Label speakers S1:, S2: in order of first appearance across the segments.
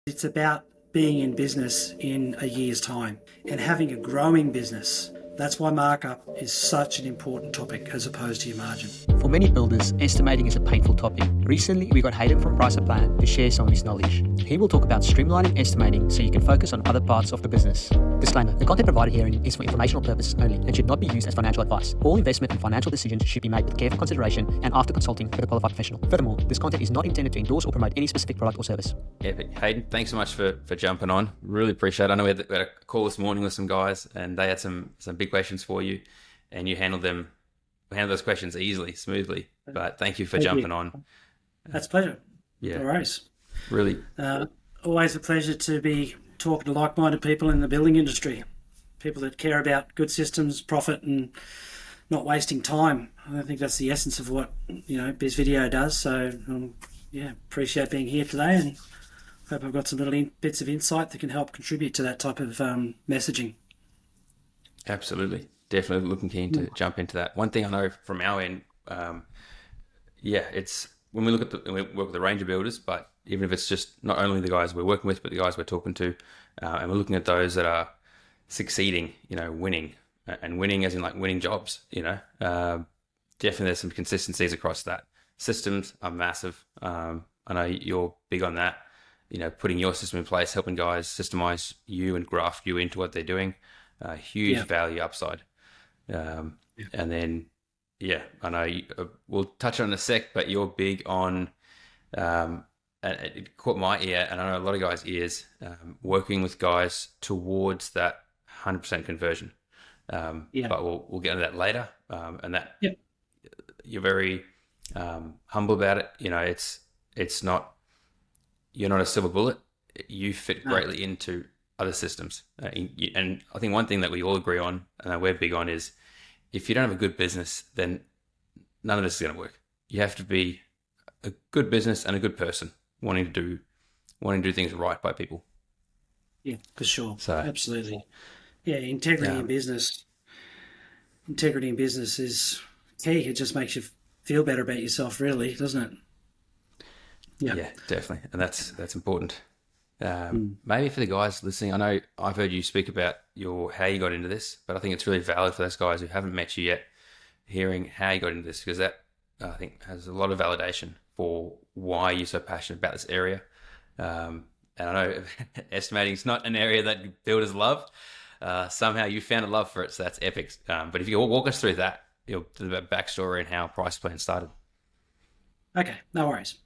S1: It's about being in business in a year's time and having a growing business. That's why markup is such an important topic as opposed to your margin.
S2: For many builders, estimating is a painful topic. Recently, we got Haydn from Priceaplan to share some of his knowledge. He will talk about streamlining estimating so you can focus on other parts of the business. Disclaimer, the content provided herein is for informational purposes only and should not be used as financial advice. All investment and financial decisions should be made with careful consideration and after consulting with a qualified professional. Furthermore, this content is not intended to endorse or promote any specific product or service.
S3: Epic. Hayden, thanks so much for jumping on. Really appreciate it. I know we had a call this morning with some guys and they had some big questions for you and you handled those questions easily, smoothly. But thank you for jumping on.
S1: That's a pleasure.
S3: Yeah.
S1: No worries.
S3: Really.
S1: Always a pleasure to be talking to like-minded people in the building industry, people that care about good systems, profit, and not wasting time. I think that's the essence of what Biz Video does. So appreciate being here today, and hope I've got some little bits of insight that can help contribute to that type of messaging.
S3: Absolutely, definitely looking keen to jump into that. One thing I know from our end, it's when we work with a range of builders, but even if it's just not only the guys we're working with, but the guys we're talking to, and we're looking at those that are succeeding, winning, and winning as in like winning jobs, definitely there's some consistencies across that. Systems are massive. I know you're big on that, putting your system in place, helping guys systemize you and graft you into what they're doing, huge value upside. And then, I know we'll touch on it in a sec, but you're big on, it caught my ear, and I know a lot of guys' ears, working with guys towards that 100% conversion. But we'll get into that later. And that you're very humble about it. It's not, you're not a silver bullet. You fit greatly into other systems. And I think one thing that we all agree on, and we're big on, is if you don't have a good business, then none of this is going to work. You have to be a good business and a good person, wanting to do things right by people.
S1: Yeah, for sure.
S3: So,
S1: absolutely. Yeah, integrity in business. Integrity in business is key. It just makes you feel better about yourself, really, doesn't it?
S3: Yeah, definitely, and that's important. Maybe for the guys listening, I know I've heard you speak about how you got into this, but I think it's really valid for those guys who haven't met you yet, hearing how you got into this, because that I think has a lot of validation for why you're so passionate about this area. And I know estimating is not an area that builders love. Somehow you found a love for it, so that's epic. But if you walk us through that, the backstory and how Priceaplan started.
S1: Okay, no worries.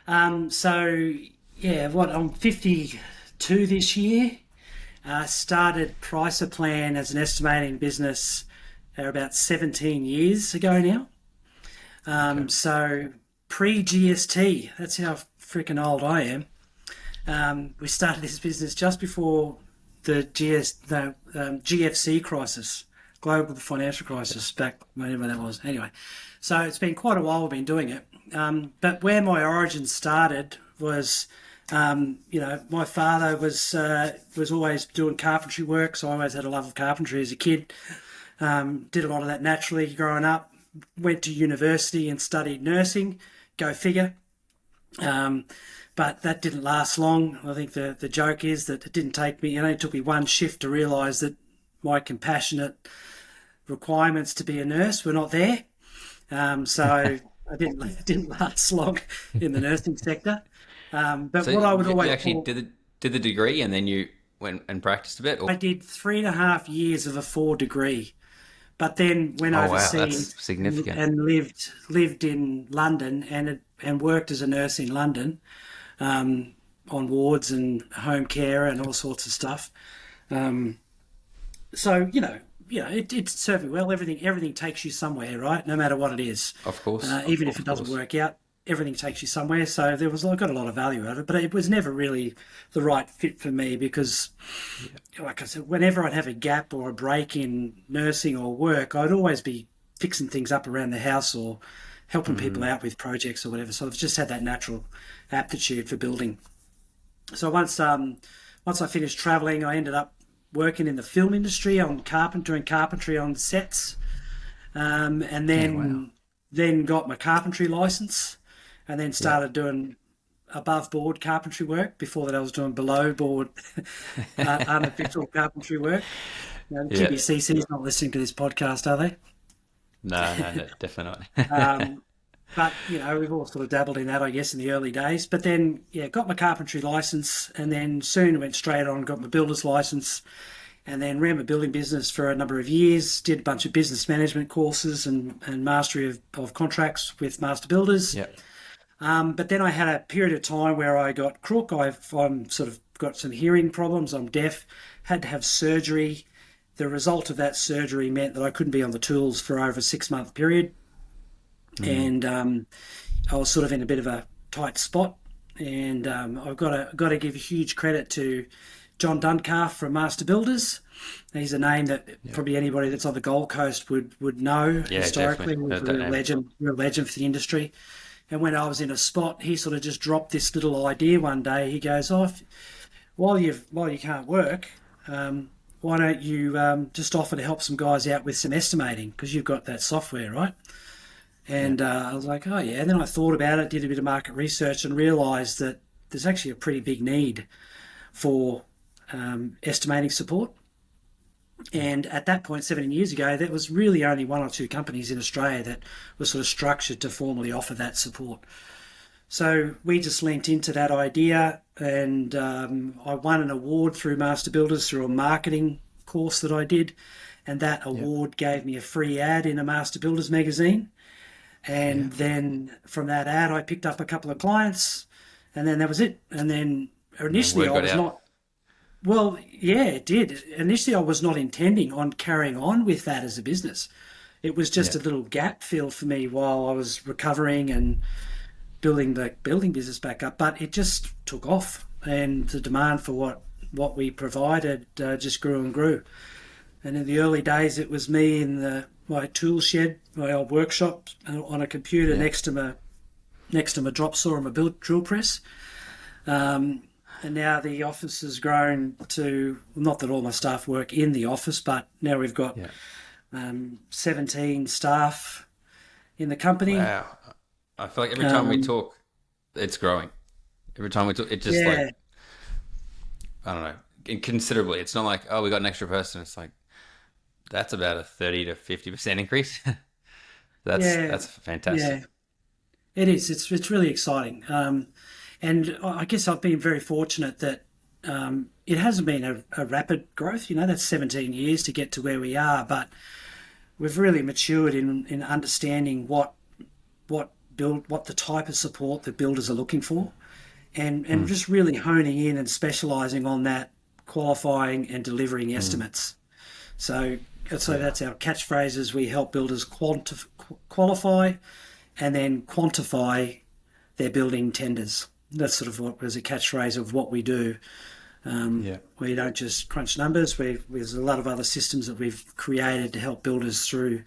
S1: I'm 52 this year. Started Priceaplan as an estimating business about 17 years ago now. So pre-GST, that's how freaking old I am. We started this business just before the GFC crisis, global financial crisis, back whenever that was. Anyway, so it's been quite a while we've been doing it. But where my origin started was, my father was always doing carpentry work, so I always had a love of carpentry as a kid. Did a lot of that naturally growing up. Went to university and studied nursing. Go figure. But that didn't last long. I think the joke is that it only took me one shift to realise that my compassionate requirements to be a nurse were not there. So I didn't last long in the nursing sector. But so what I would always
S3: you actually did the degree and then you went and practiced a bit? Or?
S1: I did 3.5 years of a 4 degree. But then went overseas,
S3: wow, that's significant.
S1: And lived in London and worked as a nurse in London, on wards and home care and all sorts of stuff. So it served me well. Everything takes you somewhere, right? No matter what it is.
S3: Of course.
S1: Even if it doesn't work out, everything takes you somewhere. So I got a lot of value out of it, but it was never really the right fit for me because, like I said, whenever I'd have a gap or a break in nursing or work, I'd always be fixing things up around the house or helping people out with projects or whatever. So I've just had that natural aptitude for building. So once I finished traveling, I ended up working in the film industry doing carpentry on sets, and then got my carpentry license. And then started doing above board carpentry work. Before that, I was doing below board unofficial carpentry work. The
S3: Yeah.
S1: TBCC's not listening to this podcast, are they?
S3: No, definitely not.
S1: But, we've all sort of dabbled in that, I guess, in the early days. But then, got my carpentry license, and then soon went straight on, got my builder's license, and then ran my building business for a number of years, did a bunch of business management courses and mastery of contracts with master builders.
S3: Yeah.
S1: But then I had a period of time where I got crook. I'm sort of got some hearing problems. I'm deaf, had to have surgery. The result of that surgery meant that I couldn't be on the tools for over a 6-month period. And I was sort of in a bit of a tight spot. And I've got to give huge credit to John Duncalf from Master Builders. He's a name that probably anybody that's on the Gold Coast would know historically. He's a real legend for the industry. And when I was in a spot, he sort of just dropped this little idea one day. He goes, while you can't work, why don't you just offer to help some guys out with some estimating, because you've got that software, right? And I was like, oh, yeah. And then I thought about it, did a bit of market research, and realised that there's actually a pretty big need for estimating support. And at that point, 17 years ago, there was really only 1 or 2 companies in Australia that were sort of structured to formally offer that support. So we just leant into that idea, and I won an award through Master Builders through a marketing course that I did. And that award gave me a free ad in a Master Builders magazine. And then from that ad, I picked up a couple of clients, and then that was it. And then initially I was not... Well, yeah, it did. Initially, I was not intending on carrying on with that as a business. It was just a little gap filled for me while I was recovering and building the building business back up. But it just took off, and the demand for what we provided just grew and grew. And in the early days, it was me in my tool shed, my old workshop, on a computer next to my drop saw and my drill press. And now the office has grown to, not that all my staff work in the office, but now we've got 17 staff in the company.
S3: Wow. I feel like every time we talk, it's growing. Every time we talk, it just like, I don't know, considerably. It's not like, oh, we got an extra person. It's like, that's about a 30 to 50% increase. That's fantastic.
S1: Yeah, it is. It's really exciting. And I guess I've been very fortunate that it hasn't been a rapid growth. That's 17 years to get to where we are, but we've really matured in understanding what the type of support that builders are looking for, and just really honing in and specialising on that, qualifying and delivering estimates. So that's our catchphrases. We help builders qualify and then quantify their building tenders. That's sort of what was a catchphrase of what we do. We don't just crunch numbers. There's a lot of other systems that we've created to help builders through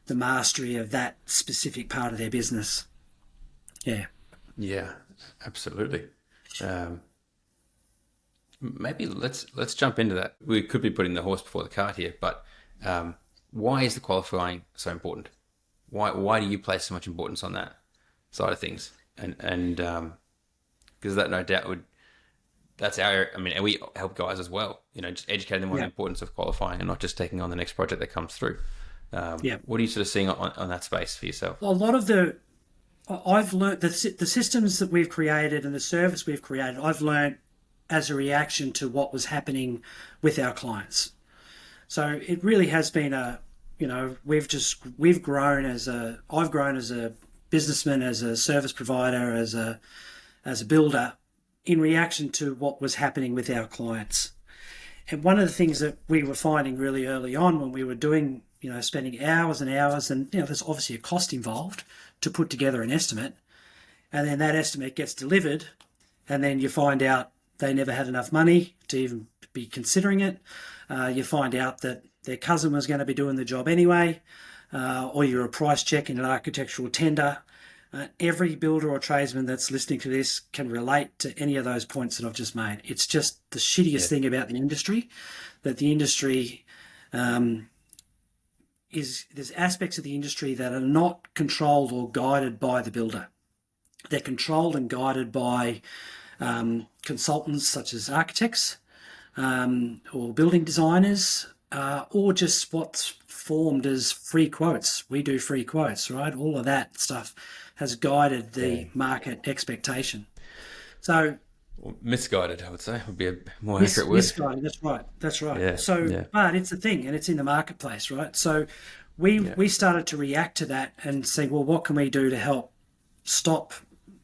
S1: the mastery of that specific part of their business. Yeah,
S3: absolutely. Maybe let's jump into that. We could be putting the horse before the cart here, but why is the qualifying so important? Why do you place so much importance on that side of things? And because that no doubt that's our, and we help guys as well, just educate them on the importance of qualifying and not just taking on the next project that comes through. What are you sort of seeing on that space for yourself?
S1: A lot of I've learned the systems that we've created and the service we've created, I've learned as a reaction to what was happening with our clients. So it really has been I've grown as a businessman, as a service provider, as a builder, in reaction to what was happening with our clients. And one of the things that we were finding really early on when we were doing, spending hours and hours, and there's obviously a cost involved to put together an estimate, and then that estimate gets delivered, and then you find out they never had enough money to even be considering it. You find out that their cousin was going to be doing the job anyway, or you're a price check in an architectural tender. Every builder or tradesman that's listening to this can relate to any of those points that I've just made. It's just the shittiest thing about the industry, that the industry there's aspects of the industry that are not controlled or guided by the builder. They're controlled and guided by consultants such as architects or building designers, or just what's formed as free quotes. We do free quotes, right? All of that stuff has guided the market expectation. So
S3: misguided, I would say, would be a more accurate word.
S1: Misguided, that's right. Yeah, but it's a thing, and it's in the marketplace, right? So we started to react to that and say, well, what can we do to help stop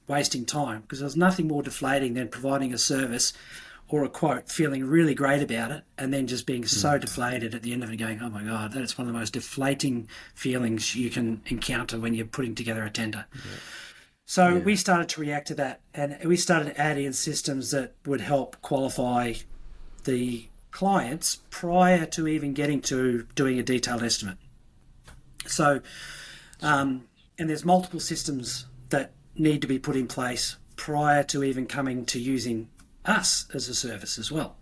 S1: wasting time? Because there's nothing more deflating than providing a service or a quote, feeling really great about it, and then just being so deflated at the end of it, going, oh my God, that's one of the most deflating feelings you can encounter when you're putting together a tender. So we started to react to that, and we started adding in systems that would help qualify the clients prior to even getting to doing a detailed estimate. So, and there's multiple systems that need to be put in place prior to even coming to using us as a service as well.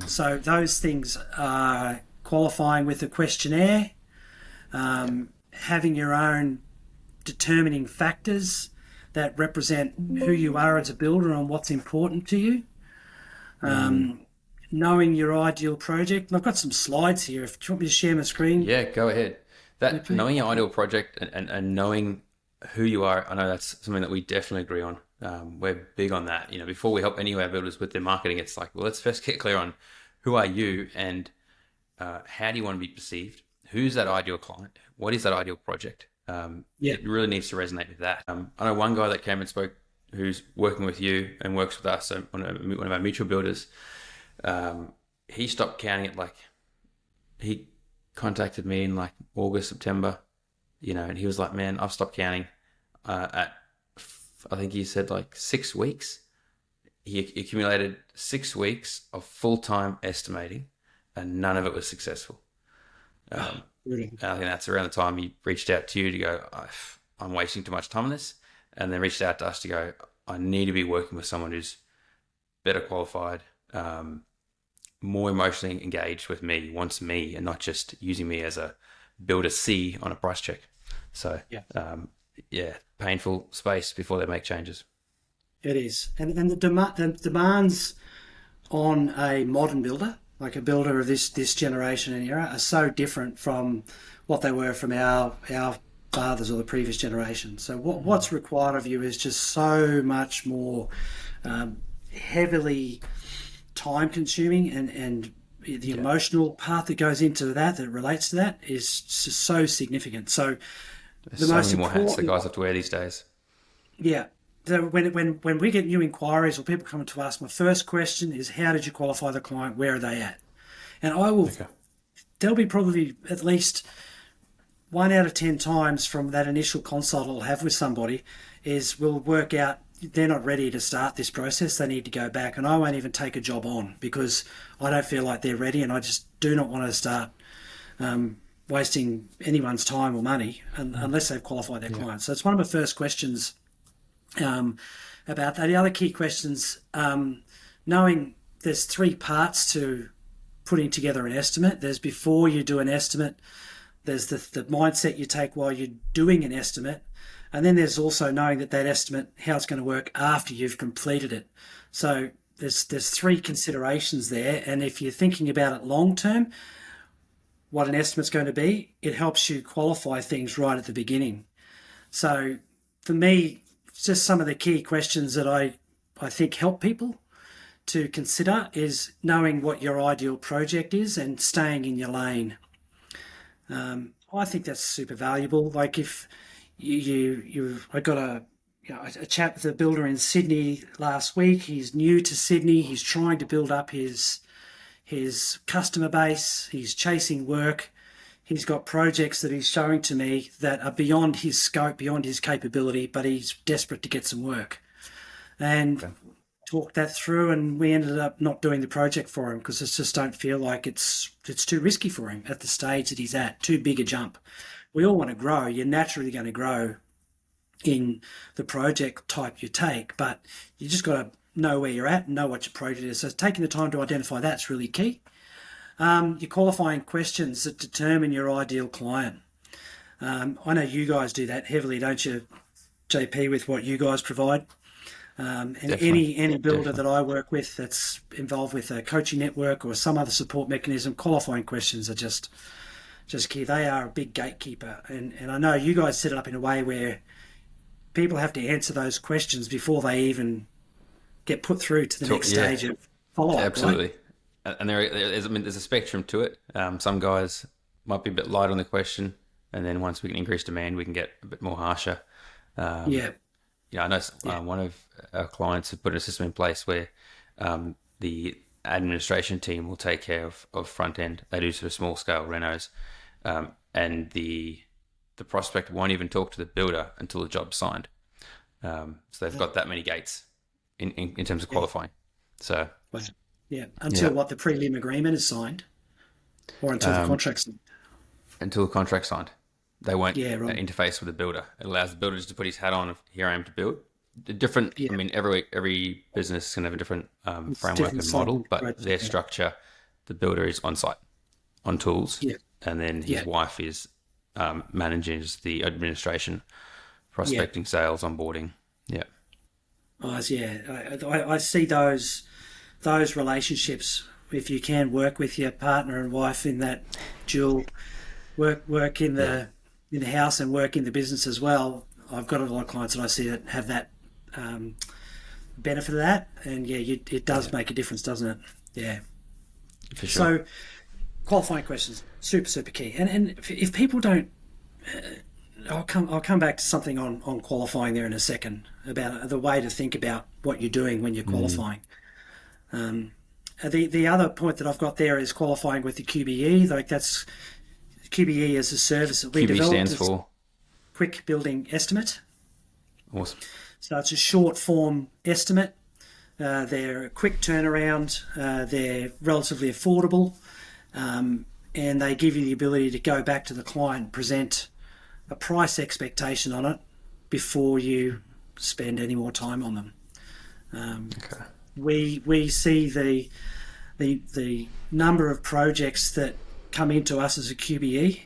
S1: So those things are qualifying with a questionnaire, having your own determining factors that represent who you are as a builder and what's important to you, knowing your ideal project. And I've got some slides here. If you want me to share my screen.
S3: Yeah, go ahead. That knowing your ideal project and knowing who you are, I know that's something that we definitely agree on. We're big on that. You know, before we help any of our builders with their marketing, it's like, well, let's first get clear on who are you and how do you want to be perceived? Who's that ideal client? What is that ideal project? It really needs to resonate with that. I know one guy that came and spoke who's working with you and works with us, one of our mutual builders. He stopped counting it, like he contacted me in like August, September, you know, and he was like, man, I've stopped counting at, I think he said like 6 weeks. He accumulated 6 weeks of full-time estimating and none of it was successful.
S1: Really?
S3: And I think that's around the time he reached out to you to go, I'm wasting too much time on this. And then reached out to us to go, I need to be working with someone who's better qualified, more emotionally engaged with me, wants me, and not just using me as a builder C on a price check. So, painful space before they make changes.
S1: It is. And the demands on a modern builder, like a builder of this generation and era, are so different from what they were from our fathers or the previous generation. So what's required of you is just so much more heavily time consuming, and the emotional part that goes into that relates to that is just so significant. So
S3: there's so many more hats that guys have to wear these days.
S1: Yeah. So when we get new inquiries or people coming to us, my first question is, how did you qualify the client? Where are they at? And there'll be probably at least 1 out of 10 times from that initial consult I'll have with somebody is we'll work out they're not ready to start this process. They need to go back, and I won't even take a job on because I don't feel like they're ready, and I just do not want to start wasting anyone's time or money unless they've qualified their client. So it's one of my first questions about that. The other key questions, knowing there's 3 parts to putting together an estimate. There's before you do an estimate, there's the mindset you take while you're doing an estimate, and then there's also knowing that estimate, how it's going to work after you've completed it. So there's 3 considerations there, and if you're thinking about it long term, what an estimate's going to be, it helps you qualify things right at the beginning. So for me, just some of the key questions that I think help people to consider is knowing what your ideal project is and staying in your lane. I think that's super valuable. Like if I got a chat with a builder in Sydney last week. He's new to Sydney. He's trying to build up his customer base. He's chasing work. He's got projects that he's showing to me that are beyond his scope, beyond his capability, but he's desperate to get some work. And talked that through, and we ended up not doing the project for him because I just don't feel like it's too risky for him at the stage that he's at, too big a jump. We all want to grow. You're naturally going to grow in the project type you take, but you just got to know where you're at and know what your project is. So taking the time to identify that's really key. Your qualifying questions that determine your ideal client. I know you guys do that heavily, don't you? JP, with what you guys provide. And
S3: Definitely.
S1: any builder
S3: Definitely.
S1: that I work with that's involved with a coaching network or some other support mechanism, qualifying questions are just key. They are a big gatekeeper. And I know you guys set it up in a way where people have to answer those questions before they even get put through to the next
S3: Yeah,
S1: stage of follow-up, right?
S3: absolutely. And there's a spectrum to it. Some guys might be a bit light on the question, and then once we can increase demand, we can get a bit more harsher. Um,
S1: Yeah,
S3: Yeah, I know
S1: yeah,
S3: one of our clients have put a system in place where the administration team will take care of front end. They do sort of small scale renos, and the prospect won't even talk to the builder until the job's signed. So they've got that many gates in terms of
S1: yeah.
S3: qualifying. So
S1: Well, yeah.
S3: yeah,
S1: Until what, the prelim agreement is signed, or until the
S3: um,
S1: contract's signed.
S3: until the contract's signed, they won't
S1: Yeah, right.
S3: interface with the builder. It allows the builder just to put his hat on of here I am to build. The different, I
S1: Yeah,
S3: mean, every business can have a different
S1: it's
S3: framework
S1: different
S3: and model,
S1: cycle.
S3: but
S1: Right.
S3: their
S1: Yeah,
S3: structure, the builder is on site, on tools,
S1: yeah,
S3: and then his
S1: yeah,
S3: wife is manages the administration,
S1: yeah.
S3: prospecting, sales, onboarding. Yeah,
S1: Yeah. I see those relationships. If you can work with your partner and wife in that dual work
S3: yeah,
S1: in the house and work in the business as well. I've got a lot of clients that I see that have that um, benefit of that, and yeah, it does
S3: yeah,
S1: make a difference, doesn't it? Yeah.
S3: for sure.
S1: So qualifying questions, super key. And if people don't, I'll come back to something on qualifying there in a second about the way to think about what you're doing when you're
S3: Mm.
S1: qualifying. The other point that I've got there is qualifying with the QBE. Like that's QBE as a service that we
S3: QB
S1: developed.
S3: stands
S1: It's
S3: for
S1: quick building estimate.
S3: awesome.
S1: So it's a short form estimate. They're a quick turnaround. They're relatively affordable, and they give you the ability to go back to the client and present a price expectation on it before you spend any more time on them.
S3: Okay.
S1: We see the number of projects that come into us as a QBE.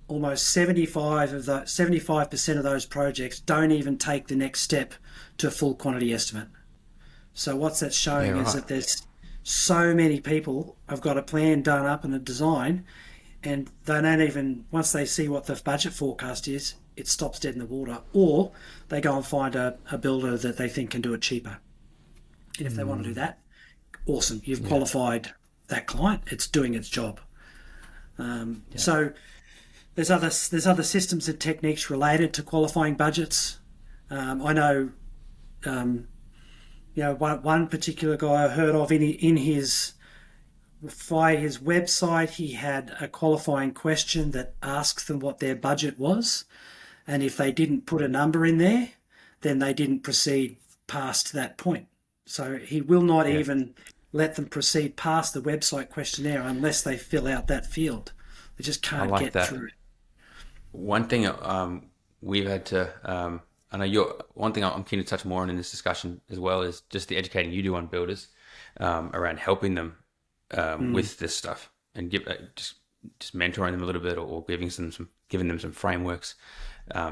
S1: Almost 75% of those projects don't even take the next step to a full quantity estimate. So what's that
S3: Yeah,
S1: showing is
S3: right.
S1: that there's so many people have got a plan done up and a design, and they don't even, once they see what the budget forecast is, it stops dead in the water, or they go and find a builder that they think can do it cheaper. And if they want to do that, awesome, you've
S3: Yeah,
S1: qualified that client, it's doing its job.
S3: yeah,
S1: So there's other systems and techniques related to qualifying budgets. I know, one particular guy I heard of in his via his website, he had a qualifying question that asks them what their budget was, and if they didn't put a number in there, then they didn't proceed past that point. So he will not
S3: yeah.
S1: even let them proceed past the website questionnaire unless they fill out that field. They just
S3: I
S1: can't
S3: like
S1: get
S3: that.
S1: through.
S3: One thing we've had to, I know you're, one thing I'm keen to touch more on in this discussion as well is just the educating you do on builders around helping them
S1: Mm,
S3: with this stuff and just mentoring them a little bit or giving them some frameworks.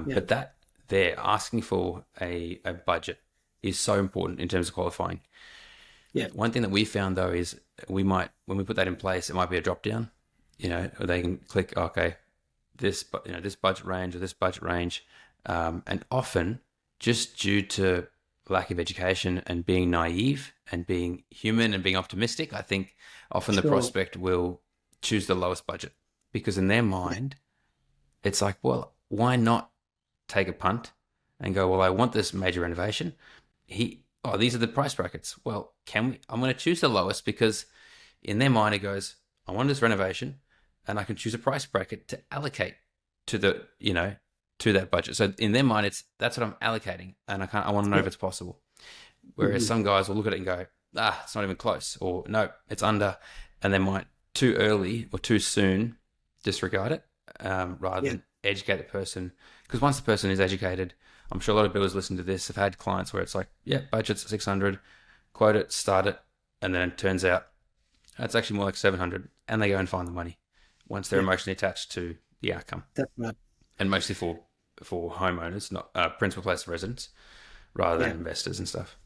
S1: yeah,
S3: But that they're asking for a budget is so important in terms of qualifying.
S1: yeah,
S3: One thing that we found though is when we put that in place, it might be a drop down, or they can click, okay, this budget range or this budget range, and often just due to lack of education and being naive and being human and being optimistic, I think often the
S1: sure.
S3: prospect will choose the lowest budget because in their
S1: Yeah,
S3: mind, it's like, well, why not take a punt and go, well, I want this major renovation. These are the price brackets. Well, I'm going to choose the lowest because in their mind, it goes, I want this renovation and I can choose a price bracket to allocate to to that budget. So in their mind, that's what I'm allocating and I want to know
S1: yeah,
S3: if it's possible. Whereas
S1: hmm,
S3: some guys will look at it and go, it's not even close or no, it's under. And they might too early or too soon disregard it rather
S1: yeah,
S3: than educate the person. Because once the person is educated, I'm sure a lot of builders listen to this have had clients where it's like, yeah, budget's 600, quote it, start it, and then it turns out it's actually more like 700, and they go and find the money once they're
S1: yeah.
S3: emotionally attached to the outcome,
S1: That's right.
S3: and mostly for for homeowners, not principal place of residence, rather than investors and stuff.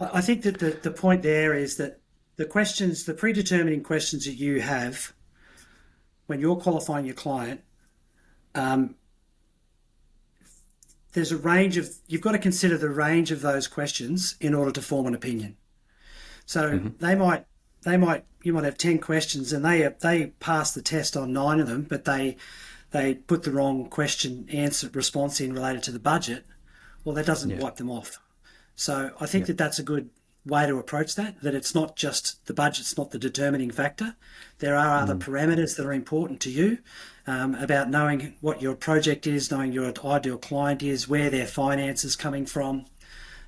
S1: I think that the point there is that the questions, the predetermining questions that you have when you're qualifying your client, there's a range of, you've got to consider the range of those questions in order to form an opinion. So you might have 10 questions and they pass the test on 9 of them, but they put the wrong response in related to the budget. Well, that doesn't wipe them off. So I think that's a good way to approach that it's not just the budget's not the determining factor. There are other parameters that are important to you, about knowing what your project is, knowing your ideal client is, where their finance is coming from.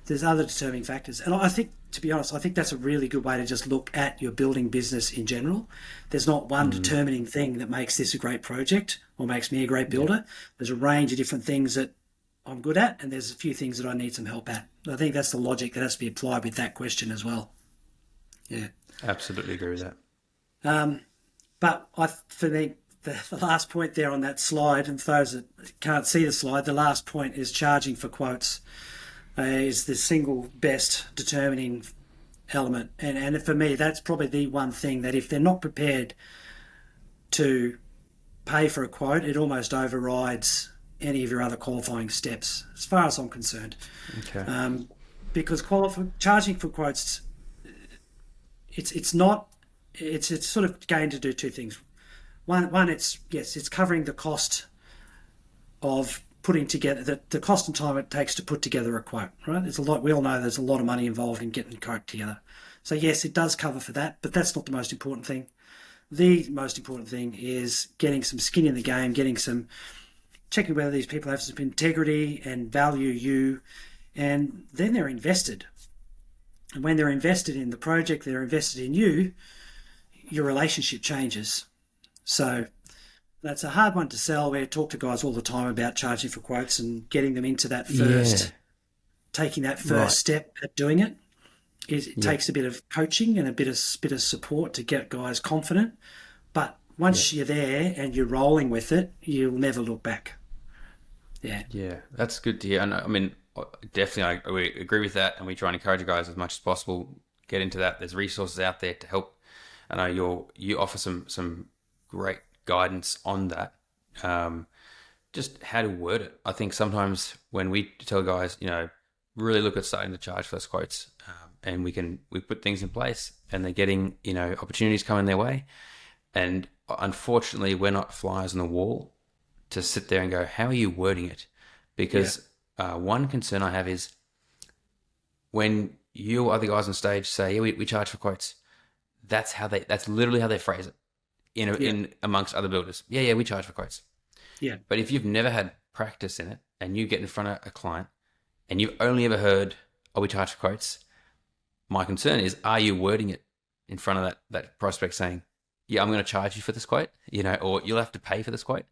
S1: There's other determining factors. And I think, to be honest, I think that's a really good way to just look at your building business in general. There's not one determining thing that makes this a great project or makes me a great builder. There's a range of different things that I'm good at, and there's a few things that I need some help at. I think that's the logic that has to be applied with that question as well. Yeah.
S3: Absolutely agree with that.
S1: But for me, the last point there on that slide, and for those that can't see the slide, the last point is charging for quotes is the single best determining element. And for me, that's probably the one thing that if they're not prepared to pay for a quote, it almost overrides any of your other qualifying steps, as far as I'm concerned.
S3: Okay.
S1: Because charging for quotes, it's sort of going to do two things. One, it's covering the cost of putting together the cost and time it takes to put together a quote. Right? There's a lot. We all know there's a lot of money involved in getting a quote together. So yes, it does cover for that, but that's not the most important thing. The most important thing is getting some skin in the game, checking whether these people have some integrity and value you, and then they're invested. And when they're invested in the project, they're invested in you, your relationship changes. So that's a hard one to sell. We talk to guys all the time about charging for quotes and getting them into that taking that first step at doing it. It takes a bit of coaching and a bit of support to get guys confident. But once you're there and you're rolling with it, you'll never look back. Yeah,
S3: that's good to hear. And I mean, definitely, we agree with that, and we try and encourage you guys as much as possible. Get into that. There's resources out there to help. I know you offer some great guidance on that. Just how to word it. I think sometimes when we tell guys, really look at starting to charge for those quotes, and we put things in place, and they're getting opportunities coming their way, and unfortunately, we're not flies on the wall to sit there and go, how are you wording it? Because one concern I have is when you other guys on stage say, we charge for quotes, that's literally how they phrase it in amongst other builders. We charge for quotes.
S1: Yeah.
S3: But if you've never had practice in it and you get in front of a client and you've only ever heard, we charge for quotes, my concern is, are you wording it in front of that prospect saying, I'm going to charge you for this quote, or you'll have to pay for this quote?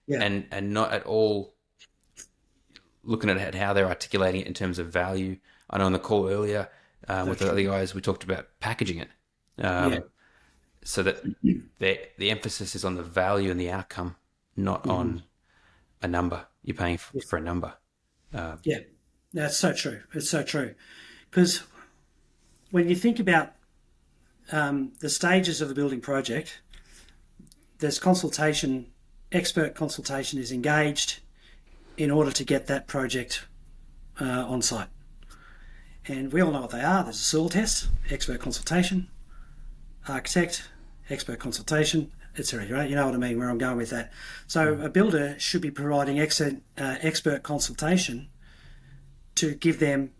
S3: Yeah. And not at all looking at how they're articulating it in terms of value. I know on the call earlier with the other guys, we talked about packaging it, so that the emphasis is on the value and the outcome, not on a number. You're paying for a number.
S1: That's so true. It's so true. Because when you think about the stages of a building project, there's consultation. Expert consultation is engaged in order to get that project on site. And we all know what they are. There's a soil test, expert consultation, architect, expert consultation, etc. Right? You know what I mean, where I'm going with that. So a builder should be providing expert consultation to give them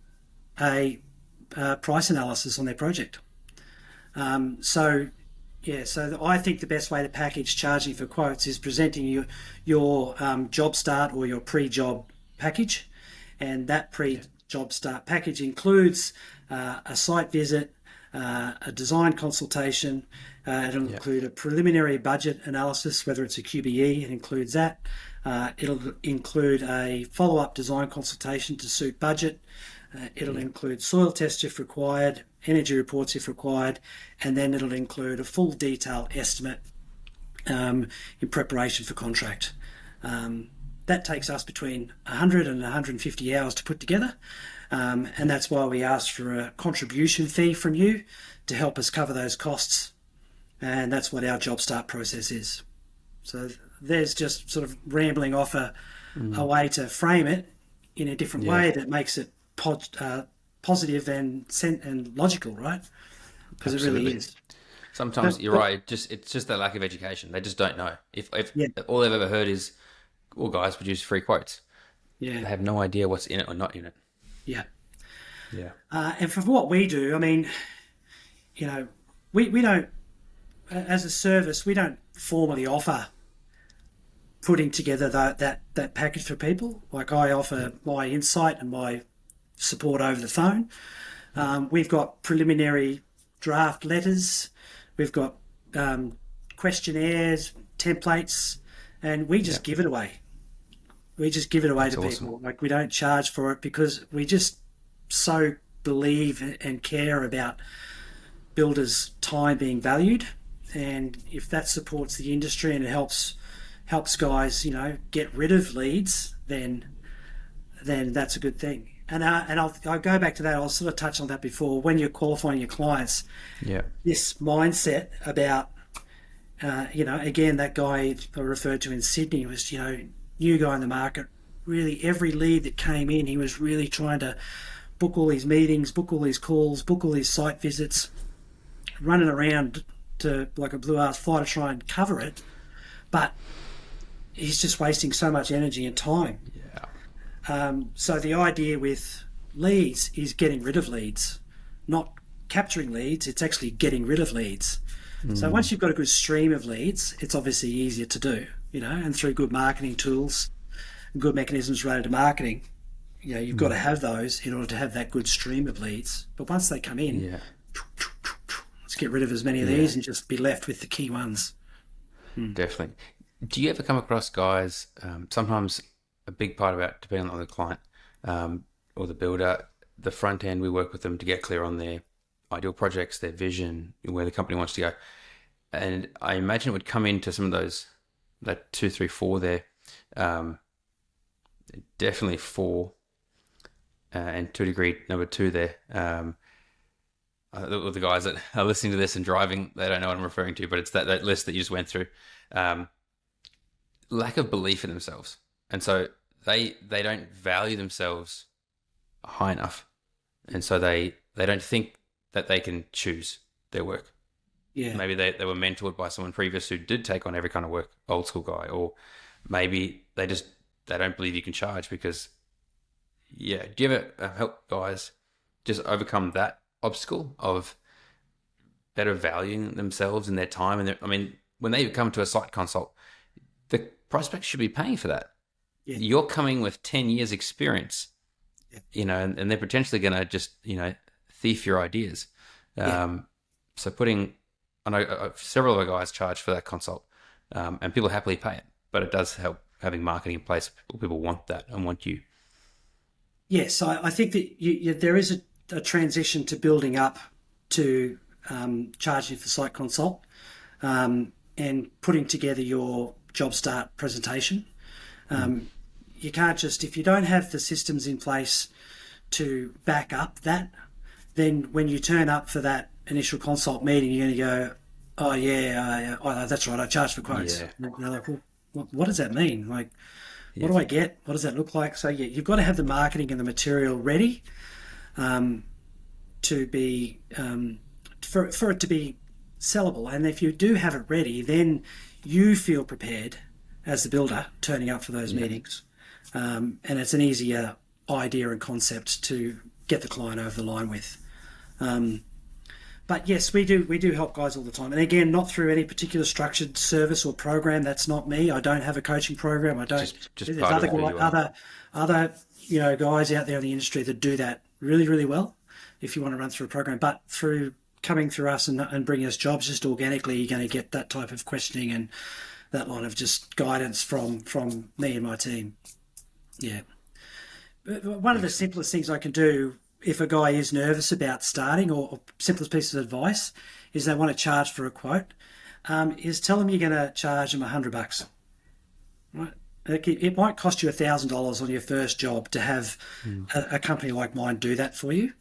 S1: a price analysis on their project. So I think the best way to package charging for quotes is presenting your job start or your pre-job package, and that pre-job start package includes a site visit, a design consultation. It'll include a preliminary budget analysis, whether it's a QBE, it includes that. It'll include a follow-up design consultation to suit budget. It'll include soil tests if required, energy reports if required, and then it'll include a full detailed estimate in preparation for contract. that takes us between 100 and 150 hours to put together. And that's why we asked for a contribution fee from you to help us cover those costs. And that's what our job start process is. So there's just sort of rambling off a way to frame it in a different way that makes it positive and logical, right? Because it really is.
S3: Sometimes you're right. It's just that lack of education. They just don't know. If all they've ever heard is, "Well, guys, produce free quotes."
S1: Yeah,
S3: they have no idea what's in it or not in it.
S1: Yeah,
S3: yeah.
S1: And for what we do, I mean, you know, we don't, as a service, we don't formally offer putting together that package for people. Like I offer my insight and my support over the phone. We've got preliminary draft letters. We've got questionnaires, templates, and we just give it away. We just give it away to people. Like we don't charge for it because we just so believe and care about builders' time being valued. And if that supports the industry and it helps guys, get rid of leads, then that's a good thing. And I'll go back to that. I'll sort of touch on that before. When you're qualifying your clients, this mindset about, again, that guy I referred to in Sydney was, new guy in the market. Really, every lead that came in, he was really trying to book all these meetings, book all these calls, book all these site visits, running around to like a blue-ass fly to try and cover it. But he's just wasting so much energy and time. So the idea with leads is getting rid of leads, not capturing leads. It's actually getting rid of leads. So once you've got a good stream of leads, it's obviously easier to do, and through good marketing tools, good mechanisms related to marketing, you've got to have those in order to have that good stream of leads. But once they come in, let's get rid of as many of these and just be left with the key ones.
S3: Definitely. Do you ever come across guys, sometimes a big part about, depending on the client or the builder, the front end, we work with them to get clear on their ideal projects, their vision, where the company wants to go. And I imagine it would come into some of those, that 2, 3, 4 there, definitely 4, and to a degree, number 2 there. The guys that are listening to this and driving, they don't know what I'm referring to, but it's that list that you just went through. Lack of belief in themselves. And so they don't value themselves high enough. And so they don't think that they can choose their work. Yeah. Maybe they were mentored by someone previous who did take on every kind of work, old school guy, or maybe they don't believe you can charge because, do you ever help guys just overcome that obstacle of better valuing themselves and their time? And when they come to a site consult, the prospect should be paying for that. Yeah. You're coming with 10 years experience, and they're potentially going to just, thief your ideas. So I know several of the guys charge for that consult, and people happily pay it, but it does help having marketing in place. People want that and want you.
S1: Yes, I think that there is a transition to building up to charging for site consult and putting together your job start presentation. You can't just, if you don't have the systems in place to back up that, then when you turn up for that initial consult meeting, you're going to go, oh, that's right, I charge for quotes. Yeah. And you're like, well, what does that mean? Like, what do I get? What does that look like? So you've got to have the marketing and the material ready to be, for it to be sellable. And if you do have it ready, then you feel prepared as the builder turning up for those meetings. And it's an easier idea and concept to get the client over the line with. But yes, we do help guys all the time. And again, not through any particular structured service or program. That's not me. I don't have a coaching program. I don't. There's other guys out there in the industry that do that really, really well if you want to run through a program. But through coming through us and bringing us jobs just organically, you're going to get that type of questioning and that line of just guidance from me and my team. Yeah. One of the simplest things I can do if a guy is nervous about starting, or simplest piece of advice, is they want to charge for a quote, is tell them you're going to charge them $100. Right? Like it might cost you $1,000 on your first job to have a company like mine do that for you.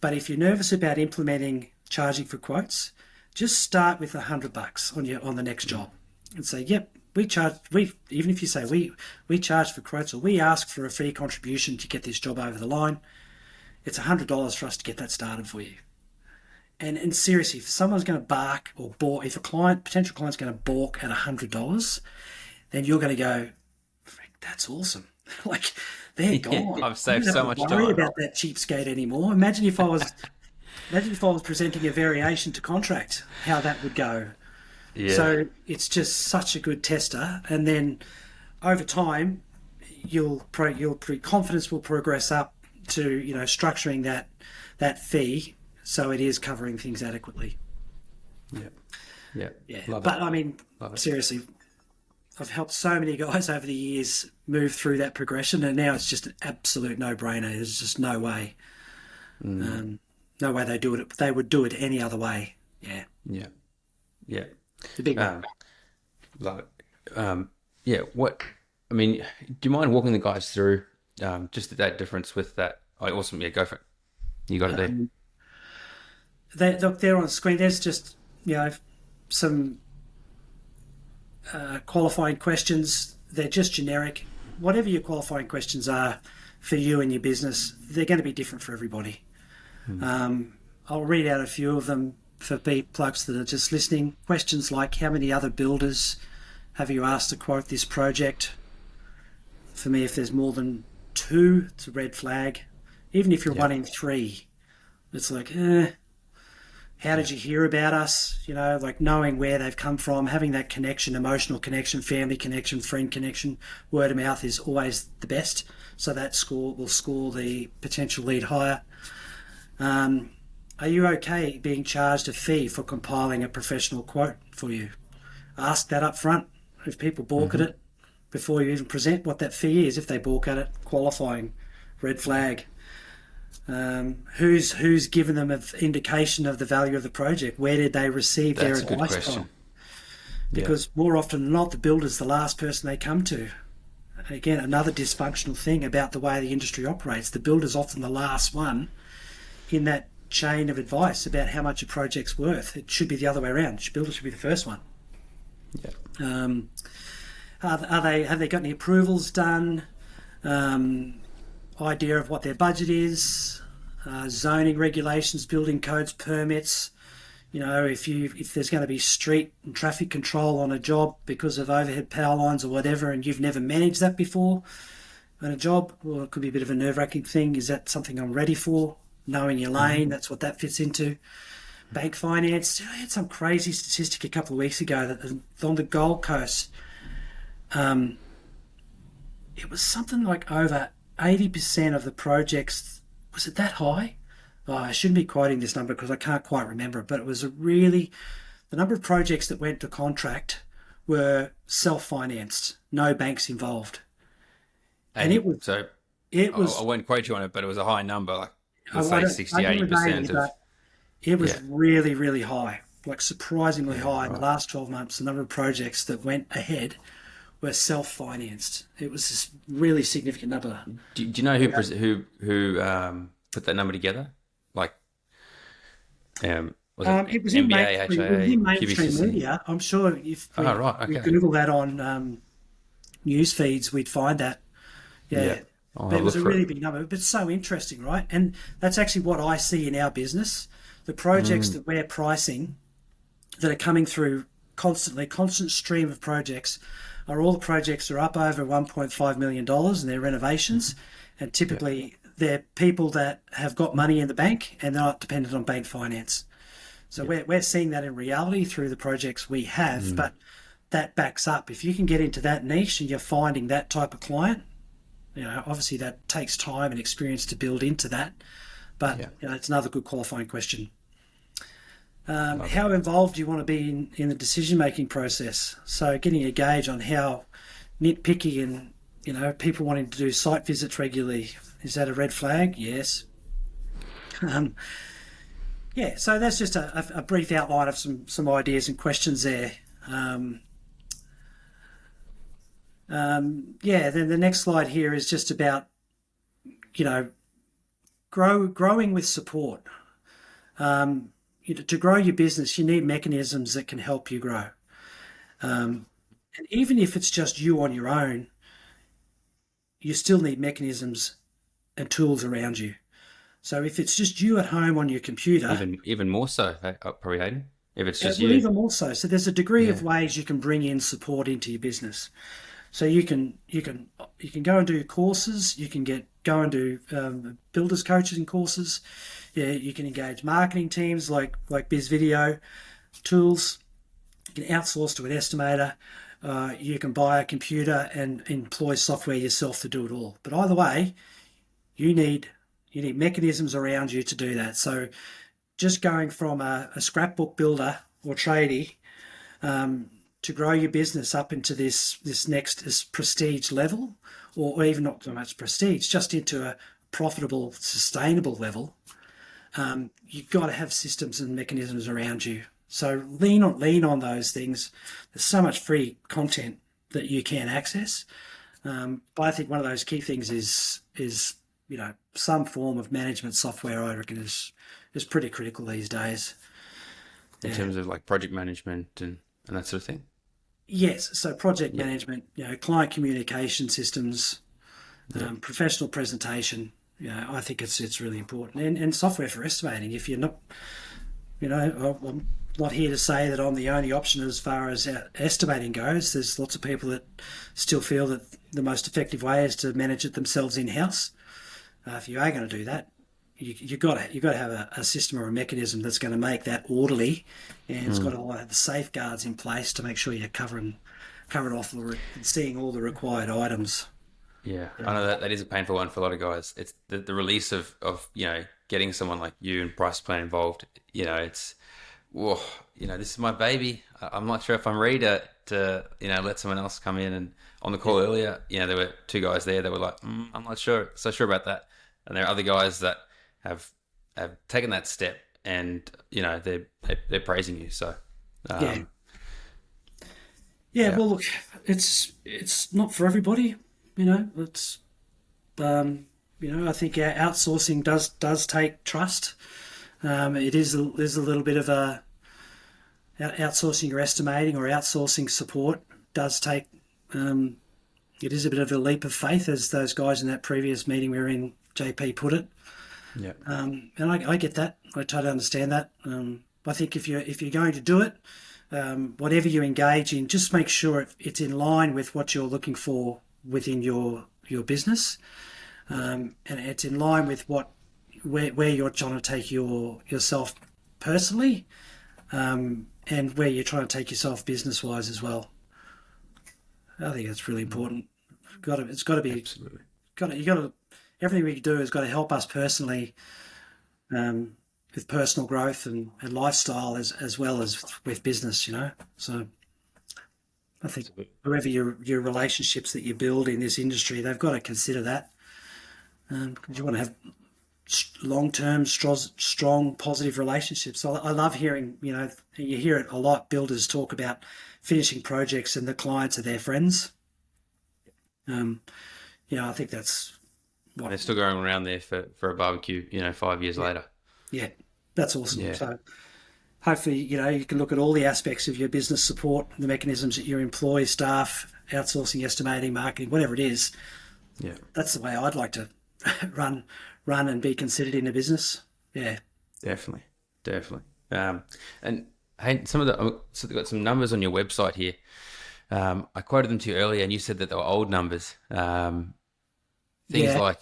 S1: But if you're nervous about implementing charging for quotes, just start with $100 on the next job and say, yep, even if you say we charge for quotes, or we ask for a fee contribution to get this job over the line, it's $100 for us to get that started for you. And seriously, if someone's going to bark or balk, if potential client's going to balk at $100, then you're going to go, that's awesome. Like, they're gone.
S3: I've saved so much time.
S1: Don't worry about that cheapskate anymore. Imagine if I was presenting a variation to contract, how that would go.
S3: Yeah.
S1: So it's just such a good tester, and then over time, your confidence will progress up to structuring that fee so it is covering things adequately.
S3: Yeah.
S1: But I mean, seriously, I've helped so many guys over the years move through that progression, and now it's just an absolute no-brainer. There's just no way. No way they would do it any other way. Yeah.
S3: The
S1: big one.
S3: Love it. Do you mind walking the guys through just that difference with that? Oh, awesome. Yeah, go for it. You got it there.
S1: Look, there on the screen, there's just, some qualifying questions. They're just generic. Whatever your qualifying questions are for you and your business, they're going to be different for everybody. I'll read out a few of them for blokes that are just listening. Questions like, how many other builders have you asked to quote this project? For me, if there's more than 2, it's a red flag. Even if you're 1 in 3, it's like, how did you hear about us? Like knowing where they've come from, having that connection, emotional connection, family connection, friend connection, word of mouth is always the best. So that will score the potential lead higher. Are you okay being charged a fee for compiling a professional quote for you? Ask that up front. If people balk at it, before you even present what that fee is, if they balk at it, qualifying, red flag. Who's given them an indication of the value of the project? Where did they receive their advice from? Because more often than not, the builder's the last person they come to. Again, another dysfunctional thing about the way the industry operates. The builder's often the last one in that chain of advice about how much a project's worth. It should be the other way around. The builder should be the first one. Have they got any approvals done? Idea of what their budget is, zoning regulations, building codes, permits. If there's going to be street and traffic control on a job because of overhead power lines or whatever, and you've never managed that before on a job, well, it could be a bit of a nerve-wracking thing. Is that something I'm ready for? Knowing your lane, that's what that fits into. Bank finance. I had some crazy statistic a couple of weeks ago that on the Gold Coast, it was something like over 80% of the projects, was it that high? Oh, I shouldn't be quoting this number because I can't quite remember it, but it was the number of projects that went to contract were self-financed, no banks involved. And it was...
S3: I won't quote you on it, but it was a high number, like let's say 60, 80%.
S1: It was really, really high, like surprisingly high in the last 12 months. The number of projects that went ahead were self-financed. It was this really significant number.
S3: Do you know who put that number together? Like, was
S1: it was in mainstream media. I'm sure if we Google that on news feeds, we'd find that. But it was a really big number. But it's so interesting, right? And that's actually what I see in our business. The projects that we're pricing that are coming through constantly, constant stream of projects, are all the projects that are up over $1.5 million and they're renovations. And typically they're people that have got money in the bank and they're not dependent on bank finance. So we're seeing that in reality through the projects we have, but that backs up. If you can get into that niche and you're finding that type of client, obviously that takes time and experience to build into that. But it's another good qualifying question. How involved do you want to be in the decision-making process? So getting a gauge on how nitpicky and, people wanting to do site visits regularly. Is that a red flag? Yes. So that's just a brief outline of some ideas and questions there. Yeah, then the next slide here is just about, you know, growing with support. To grow your business, you need mechanisms that can help you grow. And even if it's just you on your own, you still need mechanisms and tools around you. So if it's just you at home on your computer,
S3: Even more so, probably Hayden. If it's just
S1: well,
S3: you,
S1: even more so. So there's a degree of
S3: yeah,
S1: ways you can bring in support into your business. So you can go and do courses. You can go and do builders coaching courses. Yeah, you can engage marketing teams like Biz Video tools. You can outsource to an estimator. You can buy a computer and employ software yourself to do it all. But either way, you need mechanisms around you to do that. So just going from a scrapbook builder or tradie to grow your business up into this next prestige level, or even not so much prestige, just into a profitable, sustainable level, you've got to have systems and mechanisms around you. So lean on those things. There's so much free content that you can access. But I think one of those key things is some form of management software. I reckon is pretty critical these days.
S3: in terms of like project management and that sort of thing.
S1: Yes, so project
S3: Yeah.
S1: management, client communication systems, professional presentation. I think it's really important, and software for estimating. If you're not, I'm not here to say that I'm the only option as far as estimating goes. There's lots of people that still feel that the most effective way is to manage it themselves in house. If you are going to do that, you've got to have a system or a mechanism that's going to make that orderly, and it's got to have the safeguards in place to make sure you're covering off and seeing all the required items.
S3: Yeah, I know that is a painful one for a lot of guys. It's the release of getting someone like you and Priceaplan involved. It's, whoa, this is my baby. I'm not sure if I'm ready to let someone else come in. And on the call earlier, there were two guys there that were like, I'm not so sure about that. And there are other guys that have taken that step, and they're praising you. So
S1: Yeah. Yeah, well, look, it's not for everybody. It's I think outsourcing does take trust. It is a little bit of a outsourcing your estimating or outsourcing support does take. It is a bit of a leap of faith, as those guys in that previous meeting we were in, JP, put it.
S3: yeah,
S1: And I get that. I totally understand that. I think if you're going to do it, whatever you engage in, just make sure it's in line with what you're looking for within your business, and it's in line with where you're trying to take yourself personally, and where you're trying to take yourself business wise as well. I think that's really important. It's got to be
S3: absolutely.
S1: Everything we do has got to help us personally, with personal growth and lifestyle as well as with business. So I think
S3: Absolutely.
S1: whoever your relationships that you build in this industry, they've got to consider that, because you want to have long-term, strong, positive relationships. So I love hearing, you hear it a lot. Builders talk about finishing projects and the clients are their friends. I think that's
S3: They're still going around there for a barbecue, 5 years later.
S1: yeah, that's awesome.
S3: Yeah.
S1: So hopefully, you can look at all the aspects of your business support, the mechanisms that you employ, staff, outsourcing, estimating, marketing, whatever it is.
S3: Yeah,
S1: That's the way I'd like to run and be considered in a business. Yeah.
S3: definitely. And hey, so they've got some numbers on your website here. I quoted them to you earlier, and you said that they were old numbers. Things
S1: Yeah.
S3: like,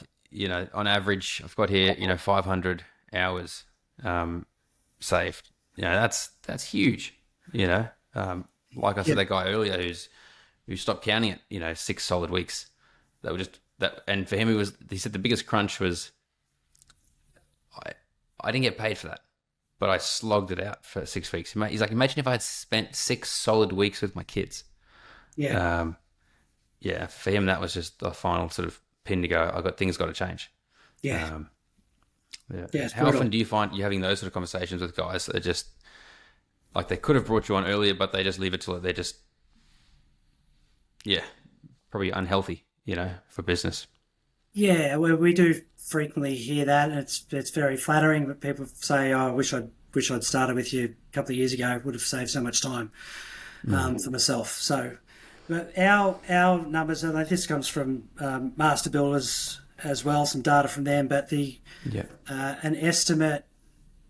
S3: on average, I've got here, 500 hours saved. That's huge. Like I said,
S1: Yeah.
S3: that guy earlier who stopped counting it, 6 solid weeks. That were just that, and for him, he said the biggest crunch was I didn't get paid for that, but I slogged it out for 6 weeks. He's like, imagine if I had spent 6 solid weeks with my kids.
S1: Yeah.
S3: Yeah, for him, that was just the final sort of pin to go. Things got to change.
S1: Yeah.
S3: Yeah.
S1: Yeah, it's
S3: How
S1: brutal.
S3: often do you find you're having those sort of conversations with guys that are just like they could have brought you on earlier, but they just leave it till they're just, yeah, probably unhealthy, for business.
S1: Yeah, we do frequently hear that, and it's very flattering. But people say, "Oh, I wish I'd started with you a couple of years ago. It would have saved so much time for myself." So, but our numbers, and this comes from master builders as well, some data from them. But an estimate,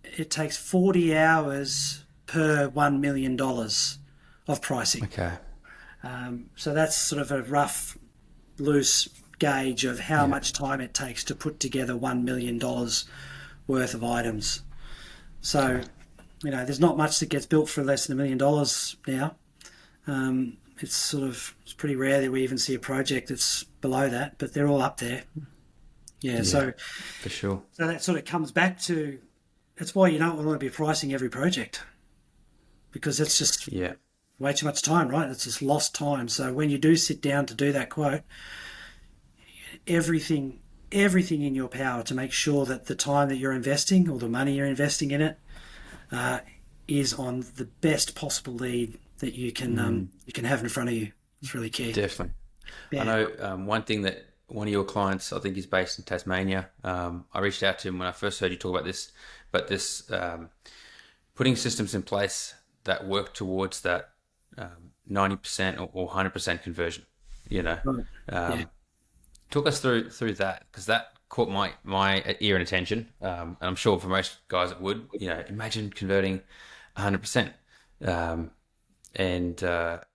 S1: it takes 40 hours per $1 million of pricing.
S3: Okay.
S1: So that's sort of a rough, loose gauge of how much time it takes to put together $1 million worth of items. So, there's not much that gets built for less than $1 million now. It's pretty rare that we even see a project that's below that, but they're all up there. Yeah, so
S3: for sure.
S1: So that sort of comes back to, that's why you don't want to be pricing every project, because it's just way too much time, right? It's just lost time. So when you do sit down to do that quote, everything in your power to make sure that the time that you're investing or the money you're investing in it is on the best possible lead that you can have in front of you. It's really key.
S3: Definitely. Yeah. I know one thing that one of your clients, I think, is based in Tasmania. I reached out to him when I first heard you talk about this, but this putting systems in place that work towards that 90% or 100% conversion. Talk us through that, because that caught my ear and attention, and I'm sure for most guys it would. Imagine converting 100%.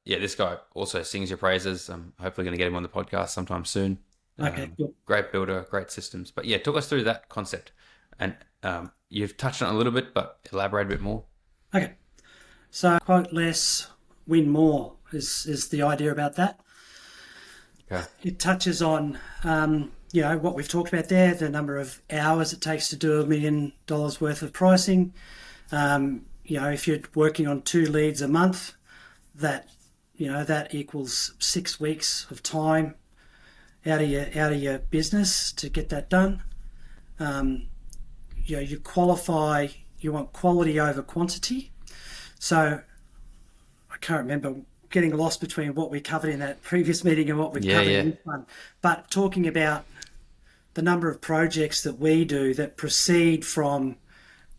S3: This guy also sings your praises. I'm hopefully going to get him on the podcast sometime soon.
S1: Okay, cool.
S3: Great builder, great systems. But talk us through that concept. And you've touched on it a little bit, but elaborate a bit more.
S1: Okay. So quote less, win more is the idea about that.
S3: Okay. It
S1: touches on, what we've talked about there, the number of hours it takes to do $1 million worth of pricing. If you're working on 2 leads a month, that equals 6 weeks of time out of your business to get that done. You qualify, you want quality over quantity. So I can't remember, getting lost between what we covered in that previous meeting and what we've covered in this one. But talking about the number of projects that we do that proceed from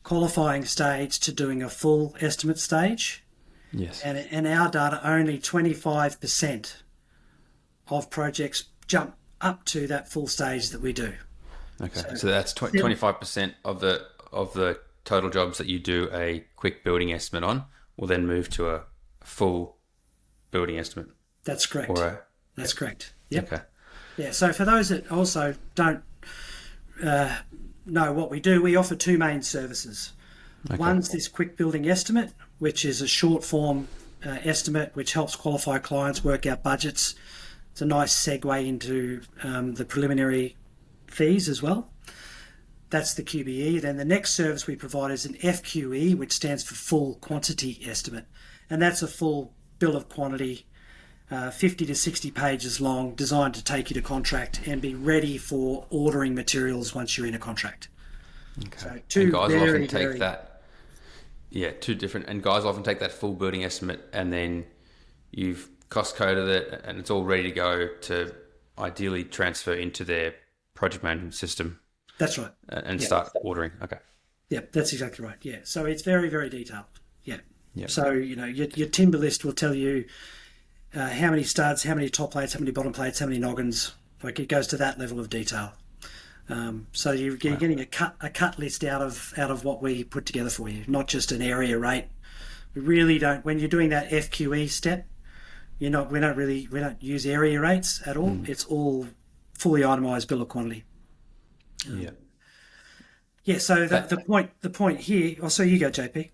S1: qualifying stage to doing a full estimate stage.
S3: Yes.
S1: And our data, only 25% of projects jump up to that full stage that we do.
S3: Okay, so that's 25% of the total jobs that you do a quick building estimate on will then move to a full building estimate.
S1: That's correct. That's correct. Yep.
S3: Okay.
S1: Yeah, so for those that also don't know what we do, we offer 2 main services. Okay. One's this quick building estimate, which is a short form estimate which helps qualify clients work out budgets. It's a nice segue into the preliminary fees as well. That's the QBE. Then the next service we provide is an FQE, which stands for full quantity estimate. And that's a full bill of quantity, 50 to 60 pages long, designed to take you to contract and be ready for ordering materials once you're in a contract.
S3: Okay. So and guys often take that. Yeah, 2 different. And guys often take that full building estimate, and then you've cost coded it, and it's all ready to go to ideally transfer into their project management system.
S1: That's right.
S3: And start ordering. Okay.
S1: Yeah, that's exactly right. Yeah. So it's very, very detailed. Yeah. So, your timber list will tell you how many studs, how many top plates, how many bottom plates, how many noggins. Like, it goes to that level of detail. So you're getting a cut list out of what we put together for you, not just an area rate. We really don't, when you're doing that FQE step, we don't use area rates at all. It's all fully itemized bill of quantity. So the point here. Oh, so you go, JP.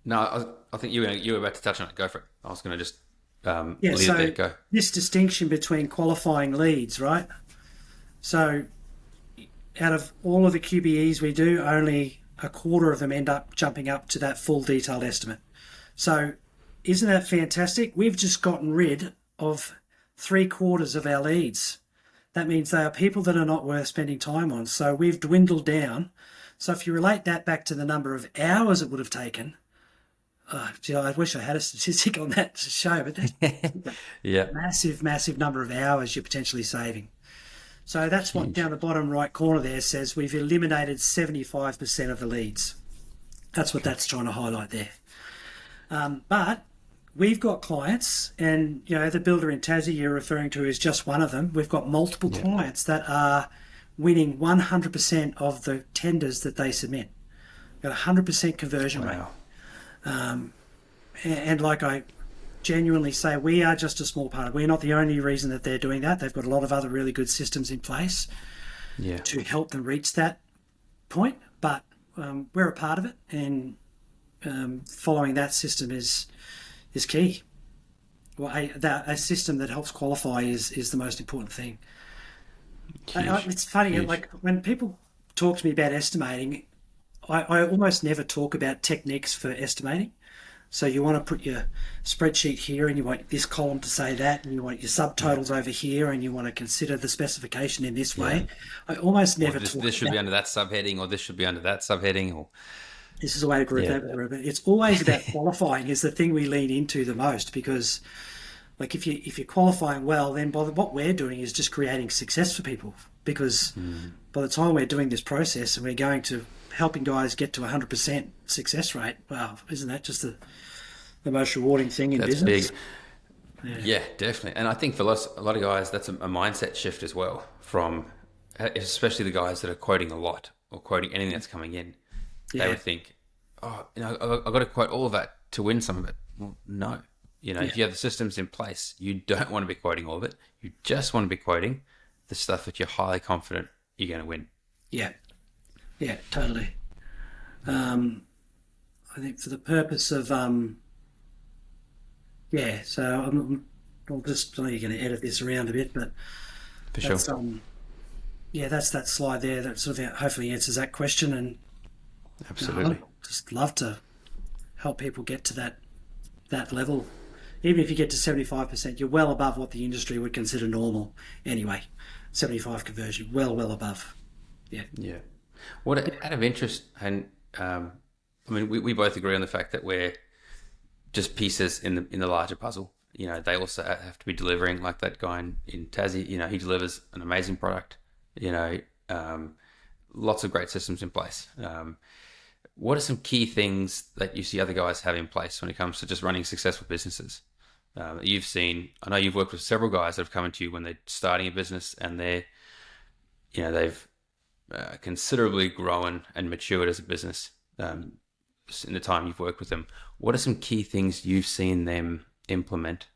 S3: No, I think you were about to touch on it. Go for it. I was going to just leave it there. Go.
S1: This distinction between qualifying leads, right? So out of all of the QBEs we do, only a quarter of them end up jumping up to that full detailed estimate. So isn't that fantastic? We've just gotten rid of 3/4 of our leads. That means they are people that are not worth spending time on. So we've dwindled down. So if you relate that back to the number of hours it would have taken I wish I had a statistic on that to show, but that's
S3: Yeah.
S1: massive number of hours you're potentially saving. So that's what
S3: Huge.
S1: down the bottom right corner there says we've eliminated 75% of the leads. That's what that's trying to highlight there. But we've got clients, and the builder in Tassie you're referring to is just one of them. We've got multiple clients that are winning 100% of the tenders that they submit. Got 100% conversion rate. And like I genuinely say, we are just a small part of it. We're not the only reason that they're doing that. They've got a lot of other really good systems in place to help them reach that point. But we're a part of it, and following that system is key. Well, a system that helps qualify is the most important thing. It's funny, like when people talk to me about estimating, I almost never talk about techniques for estimating. So you want to put your spreadsheet here, and you want this column to say that, and you want your subtotals over here, and you want to consider the specification in this way. I almost never talk
S3: this should be under that subheading, or this should be under that subheading, or
S1: this is a way to group that. But it's always about qualifying is the thing we lean into the most, because like if you're qualifying well, then what we're doing is just creating success for people, because by the time we're doing this process and we're going to helping guys get to 100% success rate, wow, isn't that just the most rewarding thing in business?
S3: Big. Yeah, definitely. And I think for a lot of guys, that's a mindset shift as well, from especially the guys that are quoting a lot or quoting anything that's coming in. They would think, I've got to quote all of that to win some of it. Well, no. If you have the systems in place, you don't want to be quoting all of it. You just want to be quoting the stuff that you're highly confident you're going to win.
S1: Yeah, totally. I think for the purpose of, so I'll just, I know you're going to edit this around a bit, but
S3: for sure.
S1: That's that slide there that sort of hopefully answers that question. And
S3: absolutely,
S1: I'd just love to help people get to that level. Even if you get to 75%, you're well above what the industry would consider normal anyway. 75 conversion, well above. Yeah.
S3: What out of interest, and we both agree on the fact that we're just pieces in the larger puzzle. They also have to be delivering, like that guy in Tassie. He delivers an amazing product. Lots of great systems in place. What are some key things that you see other guys have in place when it comes to just running successful businesses? You've seen, I know you've worked with several guys that have come into you when they're starting a business, and they've considerably grown and matured as a business in the time you've worked with them. What are some key things you've seen them implement?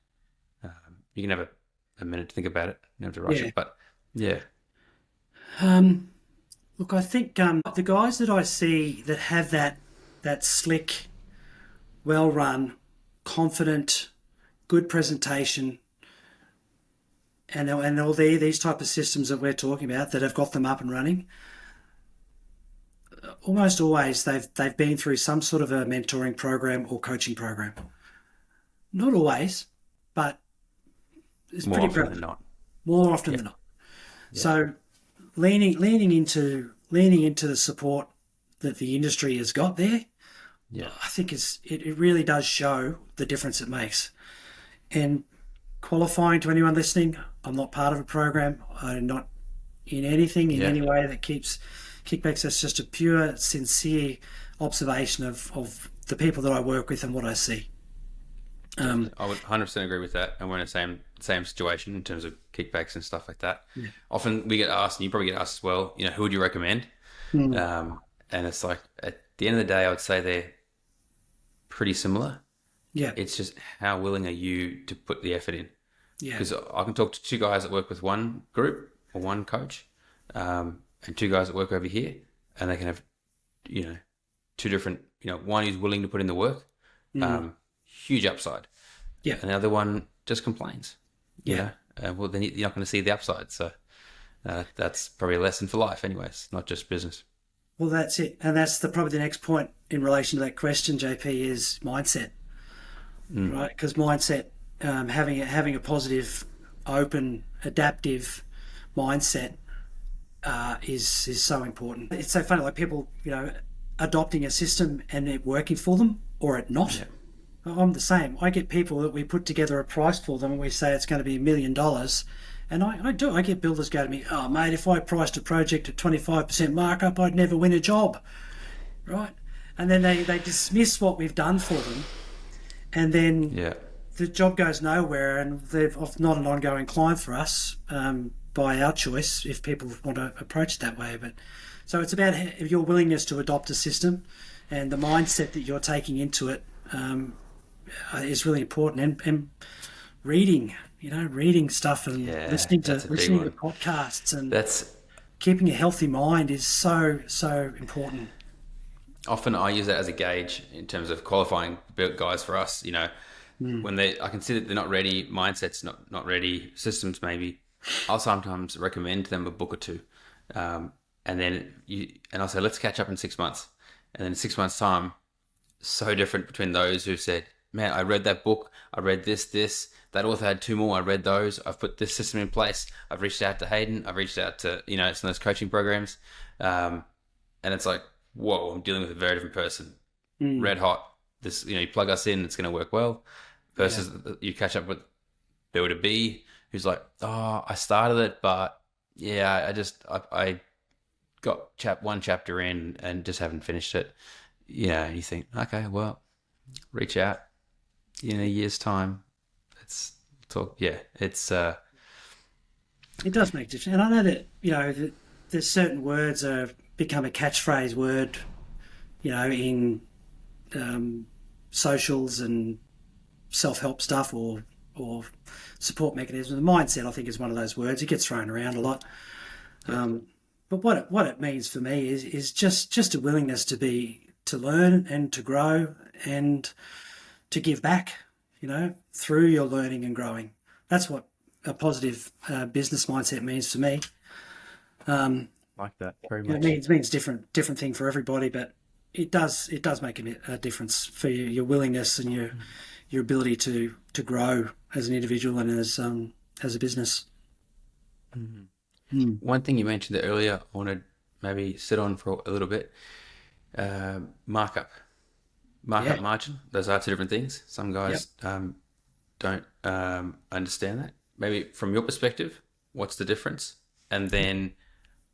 S3: You can have a minute to think about it. You don't have to rush it, but
S1: Look, I think the guys that I see that have that slick, well-run, confident, good presentation, and all these type of systems that we're talking about that have got them up and running, almost always they've been through some sort of a mentoring program or coaching program. Not always, but it's
S3: more
S1: pretty
S3: often
S1: prevalent.
S3: than not.
S1: More often than not. Yeah. So leaning into the support that the industry has got there, I think it really does show the difference it makes. And qualifying to anyone listening, I'm not part of a program. I'm not in anything in any way that keeps kickbacks. That's just a pure, sincere observation of the people that I work with and what I see.
S3: I would 100% agree with that, and we're in the same situation in terms of kickbacks and stuff like that. Often we get asked, and you probably get asked as well, who would you recommend? And it's like, at the end of the day, I would say they're pretty similar. It's just how willing are you to put the effort in? Because I can talk to two guys that work with one group or one coach, and two guys that work over here, and they can have two different, one who's willing to put in the work, huge upside, and the other one just complains. Well, then you're not going to see the upside. So that's probably a lesson for life anyways, not just business.
S1: Well, that's it. And that's probably the next point in relation to that question, JP, is mindset. Right? Because mindset, having a positive, open, adaptive mindset is so important. It's so funny, like people, adopting a system and it working for them or it not. I'm the same. I get people that we put together a price for them and we say it's going to be $1 million. And I do. I get builders go to me, oh, mate, if I priced a project at 25% markup, I'd never win a job. Right? And then they dismiss what we've done for them. And then
S3: Yeah.
S1: the job goes nowhere, and they're not an ongoing client for us by our choice if people want to approach it that way. But so it's about your willingness to adopt a system and the mindset that you're taking into it is really important. And reading, reading stuff and
S3: Yeah,
S1: listening to
S3: that's a big one.
S1: podcasts and
S3: That's
S1: keeping a healthy mind is so important.
S3: often I use that as a gauge in terms of qualifying built guys for us. When I can see that they're not ready, mindsets not ready, systems maybe. I'll sometimes recommend them a book or two, and I'll say let's catch up in 6 months, and then in 6 months' time, so different between those who said, "Man, I read that book. I read this. That author had 2 more. I read those. I've put this system in place. I've reached out to Haydn. I've reached out to some of those coaching programs, and it's like, whoa, I'm dealing with a very different person, red hot. This, you plug us in, it's going to work well. Versus you catch up with builder B, who's like, oh, I started it, but yeah, I got one chapter in and just haven't finished it. And you think, okay, well, reach out in a year's time. Let's talk. Yeah,
S1: It does make a difference. And I know that, there's certain words become a catchphrase word, in socials and self-help stuff or support mechanisms. The mindset, I think, is one of those words. It gets thrown around a lot. But what it means for me is just a willingness to learn and to grow and to give back, through your learning and growing. That's what a positive business mindset means to me.
S2: Like that very much.
S1: It means different thing for everybody, but it does make a difference for your willingness and your ability to grow as an individual and as a business.
S3: Mm-hmm. One thing you mentioned earlier, I want to maybe sit on for a little bit. Markup, margin. Those are 2 different things. Some guys don't understand that. Maybe from your perspective, what's the difference? And then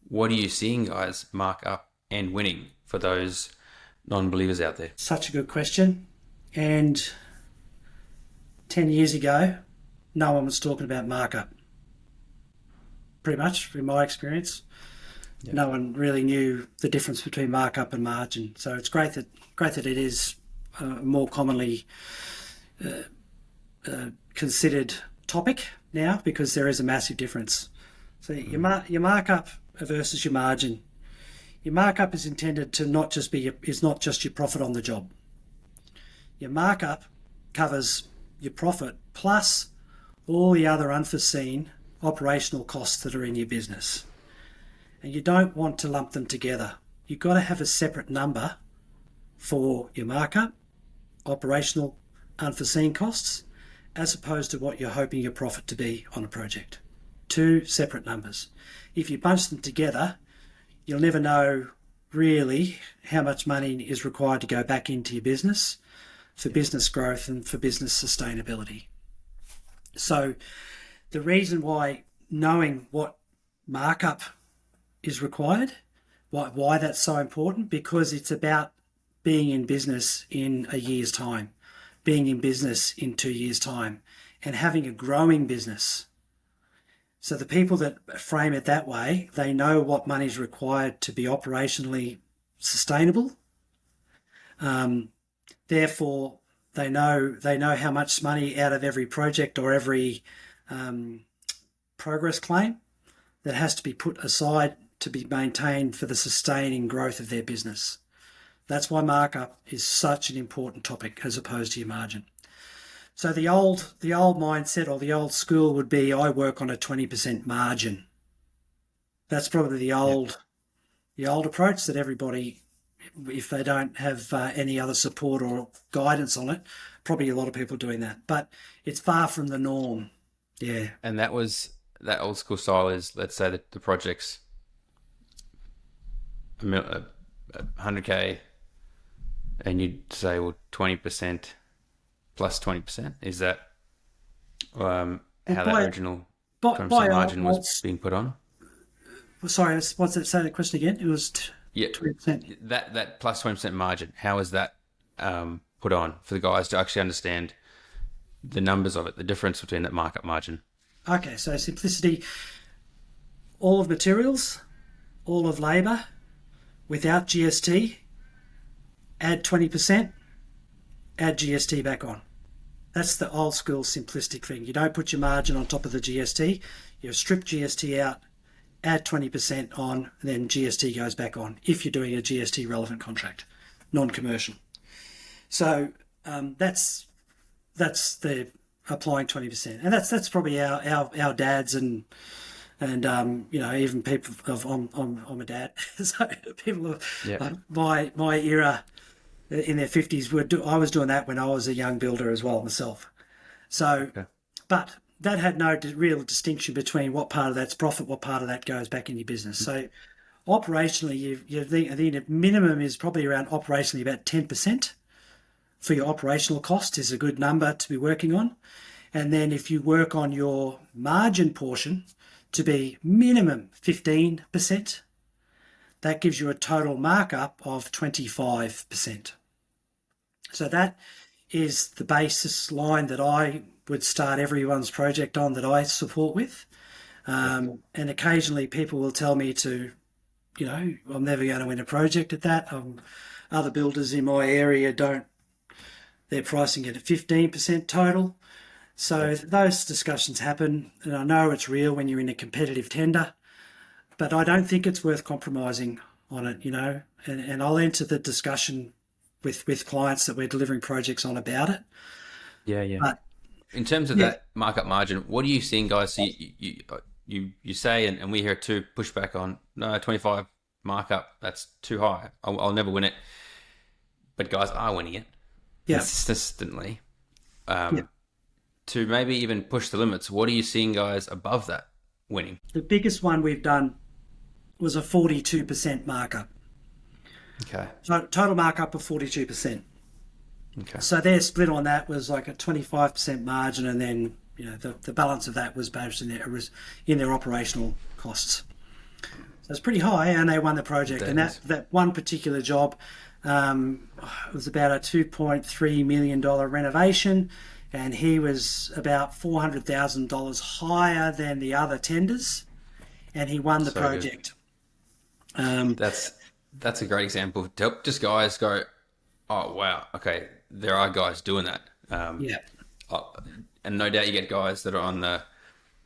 S3: what are you seeing guys mark up and winning for those non-believers out there?
S1: Such a good question. And 10 years ago, no one was talking about markup. Pretty much, in my experience, no one really knew the difference between markup and margin. So it's great that it is more commonly considered topic now, because there is a massive difference. So your markup versus your margin. Your markup is intended to not just your profit on the job. Your markup covers your profit plus all the other unforeseen operational costs that are in your business. And you don't want to lump them together. You've got to have a separate number for your markup, operational unforeseen costs, as opposed to what you're hoping your profit to be on a project. 2 separate numbers. If you bunch them together, you'll never know really how much money is required to go back into your business for business growth and for business sustainability. So the reason why knowing what markup is required, why that's so important, because it's about being in business in a year's time, being in business in 2 years' time, and having a growing business. So the people that frame it that way, they know what money is required to be operationally sustainable. Therefore, they know how much money out of every project or every progress claim that has to be put aside to be maintained for the sustaining growth of their business. That's why markup is such an important topic as opposed to your margin. So the old mindset or the old school would be, I work on a 20% margin. That's probably the old approach that everybody, if they don't have any other support or guidance on it, probably a lot of people are doing that. But it's far from the norm. Yeah.
S3: And that old school style is, let's say that the project's 100K, and you'd say, well, 20% plus 20%? Is that how that original
S1: by
S3: margin was being put on?
S1: Sorry, what's that? Say the question again. It was
S3: 20%. That plus 20% margin. How is that put on for the guys to actually understand the numbers of it, the difference between that markup margin?
S1: Okay, so simplicity. All of materials, all of labour, without GST. Add 20%. Add GST back on. That's the old school simplistic thing. You don't put your margin on top of the GST. You strip GST out, add 20% on, then GST goes back on if you're doing a GST relevant contract, non-commercial. So that's the applying 20%, and that's probably our dads and even people of I'm a dad, so people of my era in their 50s I was doing that when I was a young builder as well myself. So, but that had no real distinction between what part of that's profit, what part of that goes back in your business. So, operationally, I think the minimum is probably around operationally about 10% for your operational cost is a good number to be working on. And then if you work on your margin portion to be minimum 15%, that gives you a total markup of 25%. So that is the basis line that I would start everyone's project on that I support with. And occasionally people will tell me to, I'm never going to win a project at that. Other builders in my area they're pricing it at 15% total. So those discussions happen, and I know it's real when you're in a competitive tender, but I don't think it's worth compromising on it, and I'll enter the discussion with clients that we're delivering projects on about it.
S3: Yeah. But in terms of that markup margin, what are you seeing, guys? So you say, and we hear it too, push back on, no, 25 markup, that's too high. I'll never win it. But guys are winning it consistently. To maybe even push the limits, what are you seeing guys above that winning?
S1: The biggest one we've done was a 42% markup.
S3: Okay. So
S1: total markup of 42%.
S3: Okay.
S1: So their split on that was like a 25% margin, and then the balance of that was based in their operational costs. So it's pretty high, and they won the project. And that one particular job was about a $2.3 million renovation. And he was about $400,000 higher than the other tenders, and he won the project.
S3: That's a great example to help just guys go, oh wow, okay, there are guys doing that. And no doubt you get guys that are on the,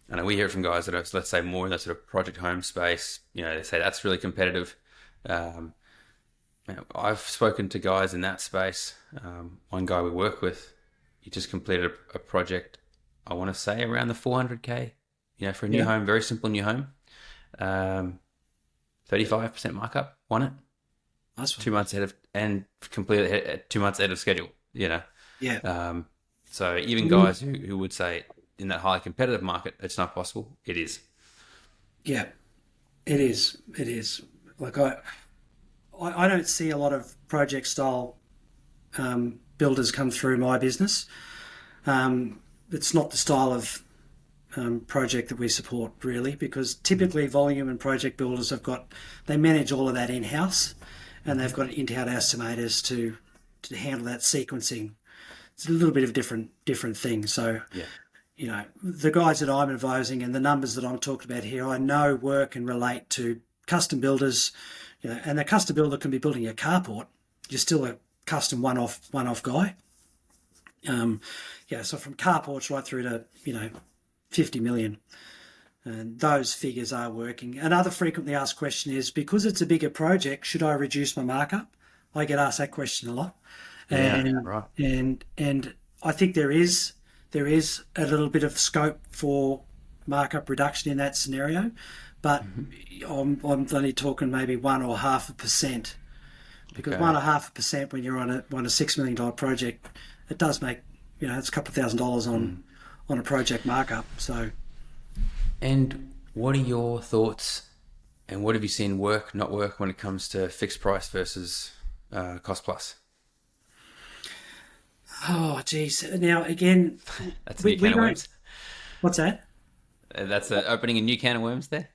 S3: and we hear it from guys that are, let's say, more in that sort of project home space. They say that's really competitive. I've spoken to guys in that space. One guy we work with, he just completed a project, I want to say around the 400K, for a new home, very simple new home. 35% markup, won it.
S1: That's
S3: 2 months ahead of, and completed it 2 months ahead of schedule, So even guys who would say in that highly competitive market, it's not possible, it is.
S1: Yeah, it is. It is. Like I don't see a lot of project style builders come through my business. It's not the style of project that we support really, because typically volume and project builders they manage all of that in-house, and they've got in-house estimators to handle that sequencing. It's a little bit of a different thing. So, the guys that I'm advising and the numbers that I'm talking about here, I know work and relate to custom builders, and the custom builder can be building a carport. You're still a custom one-off guy. So from carports right through to 50 million, and those figures are working. Another frequently asked question is, because it's a bigger project, should I reduce my markup? I get asked that question a lot,
S3: right.
S1: And I think there is a little bit of scope for markup reduction in that scenario, but I'm only talking maybe 1.5%. Because 1.5% when you're on a $6 million project, it does make it's a couple of $1,000s on a project markup. So,
S3: and what are your thoughts, and what have you seen work, not work, when it comes to fixed price versus cost plus?
S1: Oh, geez. Now, again,
S3: That's a new can of
S1: don't...
S3: worms.
S1: What's that?
S3: That's opening a new can of worms there.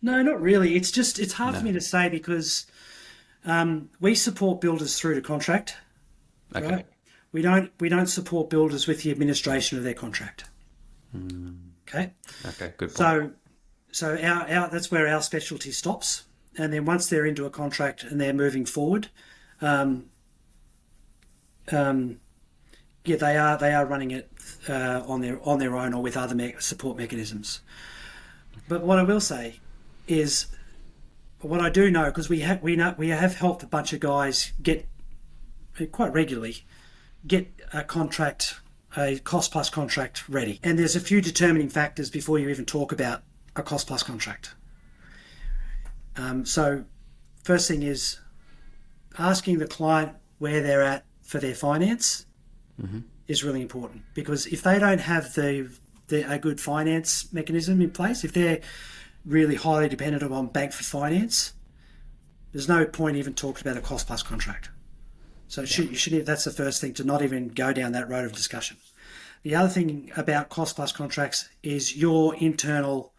S1: No, not really. It's hard for
S3: No.
S1: me to say because we support builders through to contract,
S3: Okay.
S1: right? We don't support builders with the administration of their contract. Okay.
S3: Okay. Good point.
S1: So our that's where our specialty stops. And then once they're into a contract and they're moving forward, yeah, they are running it on their own or with other support mechanisms. But what I will say is, what I do know, because we have helped a bunch of guys get quite regularly get a cost plus contract ready. And there's a few determining factors before you even talk about a cost plus contract. So first thing is asking the client where they're at for their finance is really important, because if they don't have a good finance mechanism in place, if they're really highly dependent on bank for finance, there's no point even talking about a cost plus contract. So that's the first thing, to not even go down that road of discussion. The other thing about cost plus contracts is your internal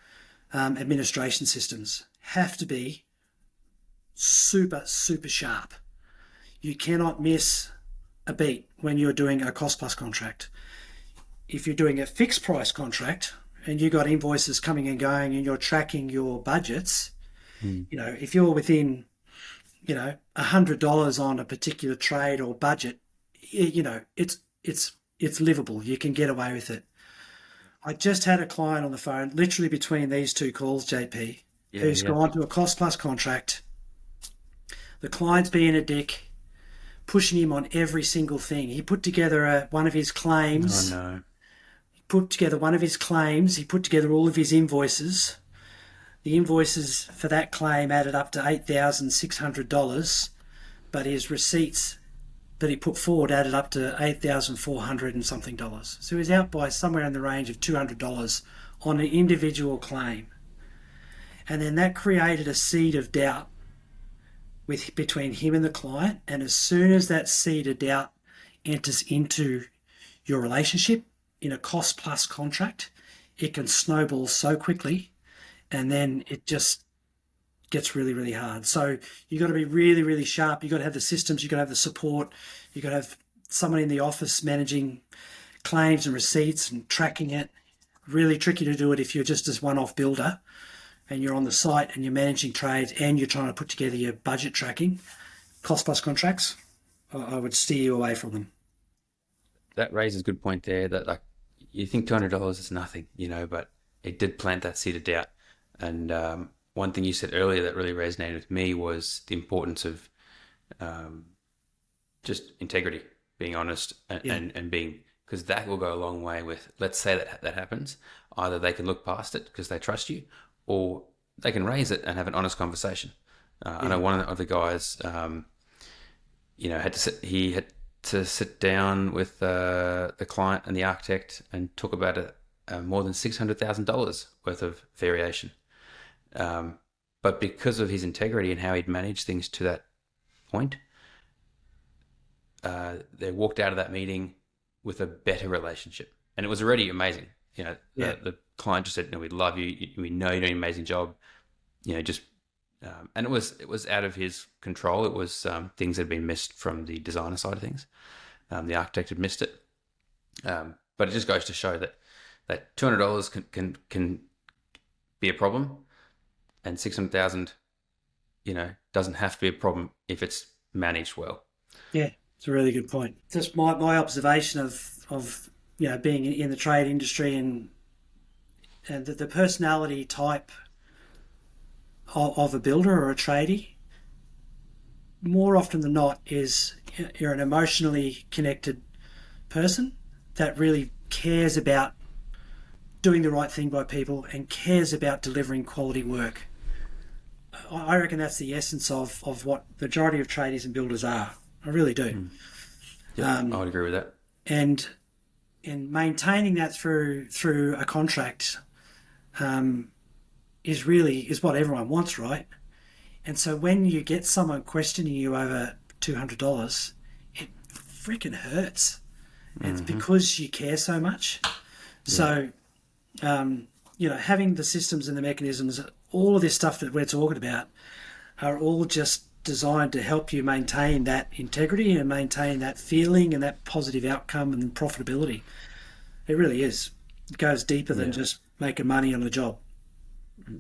S1: administration systems have to be super, super sharp. You cannot miss a beat when you're doing a cost plus contract. If you're doing a fixed price contract and you've got invoices coming and going and you're tracking your budgets, if you're within, $100 on a particular trade or budget, it's livable. You can get away with it. I just had a client on the phone, literally between these two calls, JP, who's gone to a cost plus contract. The client's being a dick, pushing him on every single thing. He put together one of his claims.
S3: Oh no.
S1: He put together all of his invoices. The invoices for that claim added up to $8,600, but his receipts that he put forward added up to $8,400 and something dollars. So he was out by somewhere in the range of $200 on an individual claim. And then that created a seed of doubt between him and the client. And as soon as that seed of doubt enters into your relationship in a cost plus contract, it can snowball so quickly, and then it just gets really, really hard. So you've got to be really, really sharp. You've got to have the systems, you've got to have the support, you've got to have someone in the office managing claims and receipts and tracking it. Really tricky to do it if you're just as one-off builder and you're on the site and you're managing trades and you're trying to put together your budget tracking. Cost plus contracts, I would steer you away from them.
S3: That raises a good point there, that like you think $200 is nothing, but it did plant that seed of doubt. And one thing you said earlier that really resonated with me was the importance of just integrity, being honest, and being, because that will go a long way with, let's say that happens. Either they can look past it because they trust you, or they can raise it and have an honest conversation. I know one of the guys, had to sit down with the client and the architect and talk about more than $600,000 worth of variation. But because of his integrity and how he'd managed things to that point, they walked out of that meeting with a better relationship. And it was already amazing. The client just said, "No, we love you. We know you're doing an amazing job." And it was out of his control. It was things that had been missed from the designer side of things. The architect had missed it. But it just goes to show that $200 can be a problem, and $600,000, doesn't have to be a problem if it's managed well.
S1: Yeah, it's a really good point. Just my observation of being in the trade industry and the personality type of a builder or a tradie, more often than not, is you're an emotionally connected person that really cares about doing the right thing by people and cares about delivering quality work. I reckon that's the essence of what the majority of tradies and builders are. I really do.
S3: Yeah, I would agree with that.
S1: And maintaining that through a contract is what everyone wants, right? And so when you get someone questioning you over $200, it freaking hurts. It's because you care so much. So, having the systems and the mechanisms, all of this stuff that we're talking about are all just designed to help you maintain that integrity and maintain that feeling and that positive outcome and profitability. It really is. It goes deeper than just making money on the job.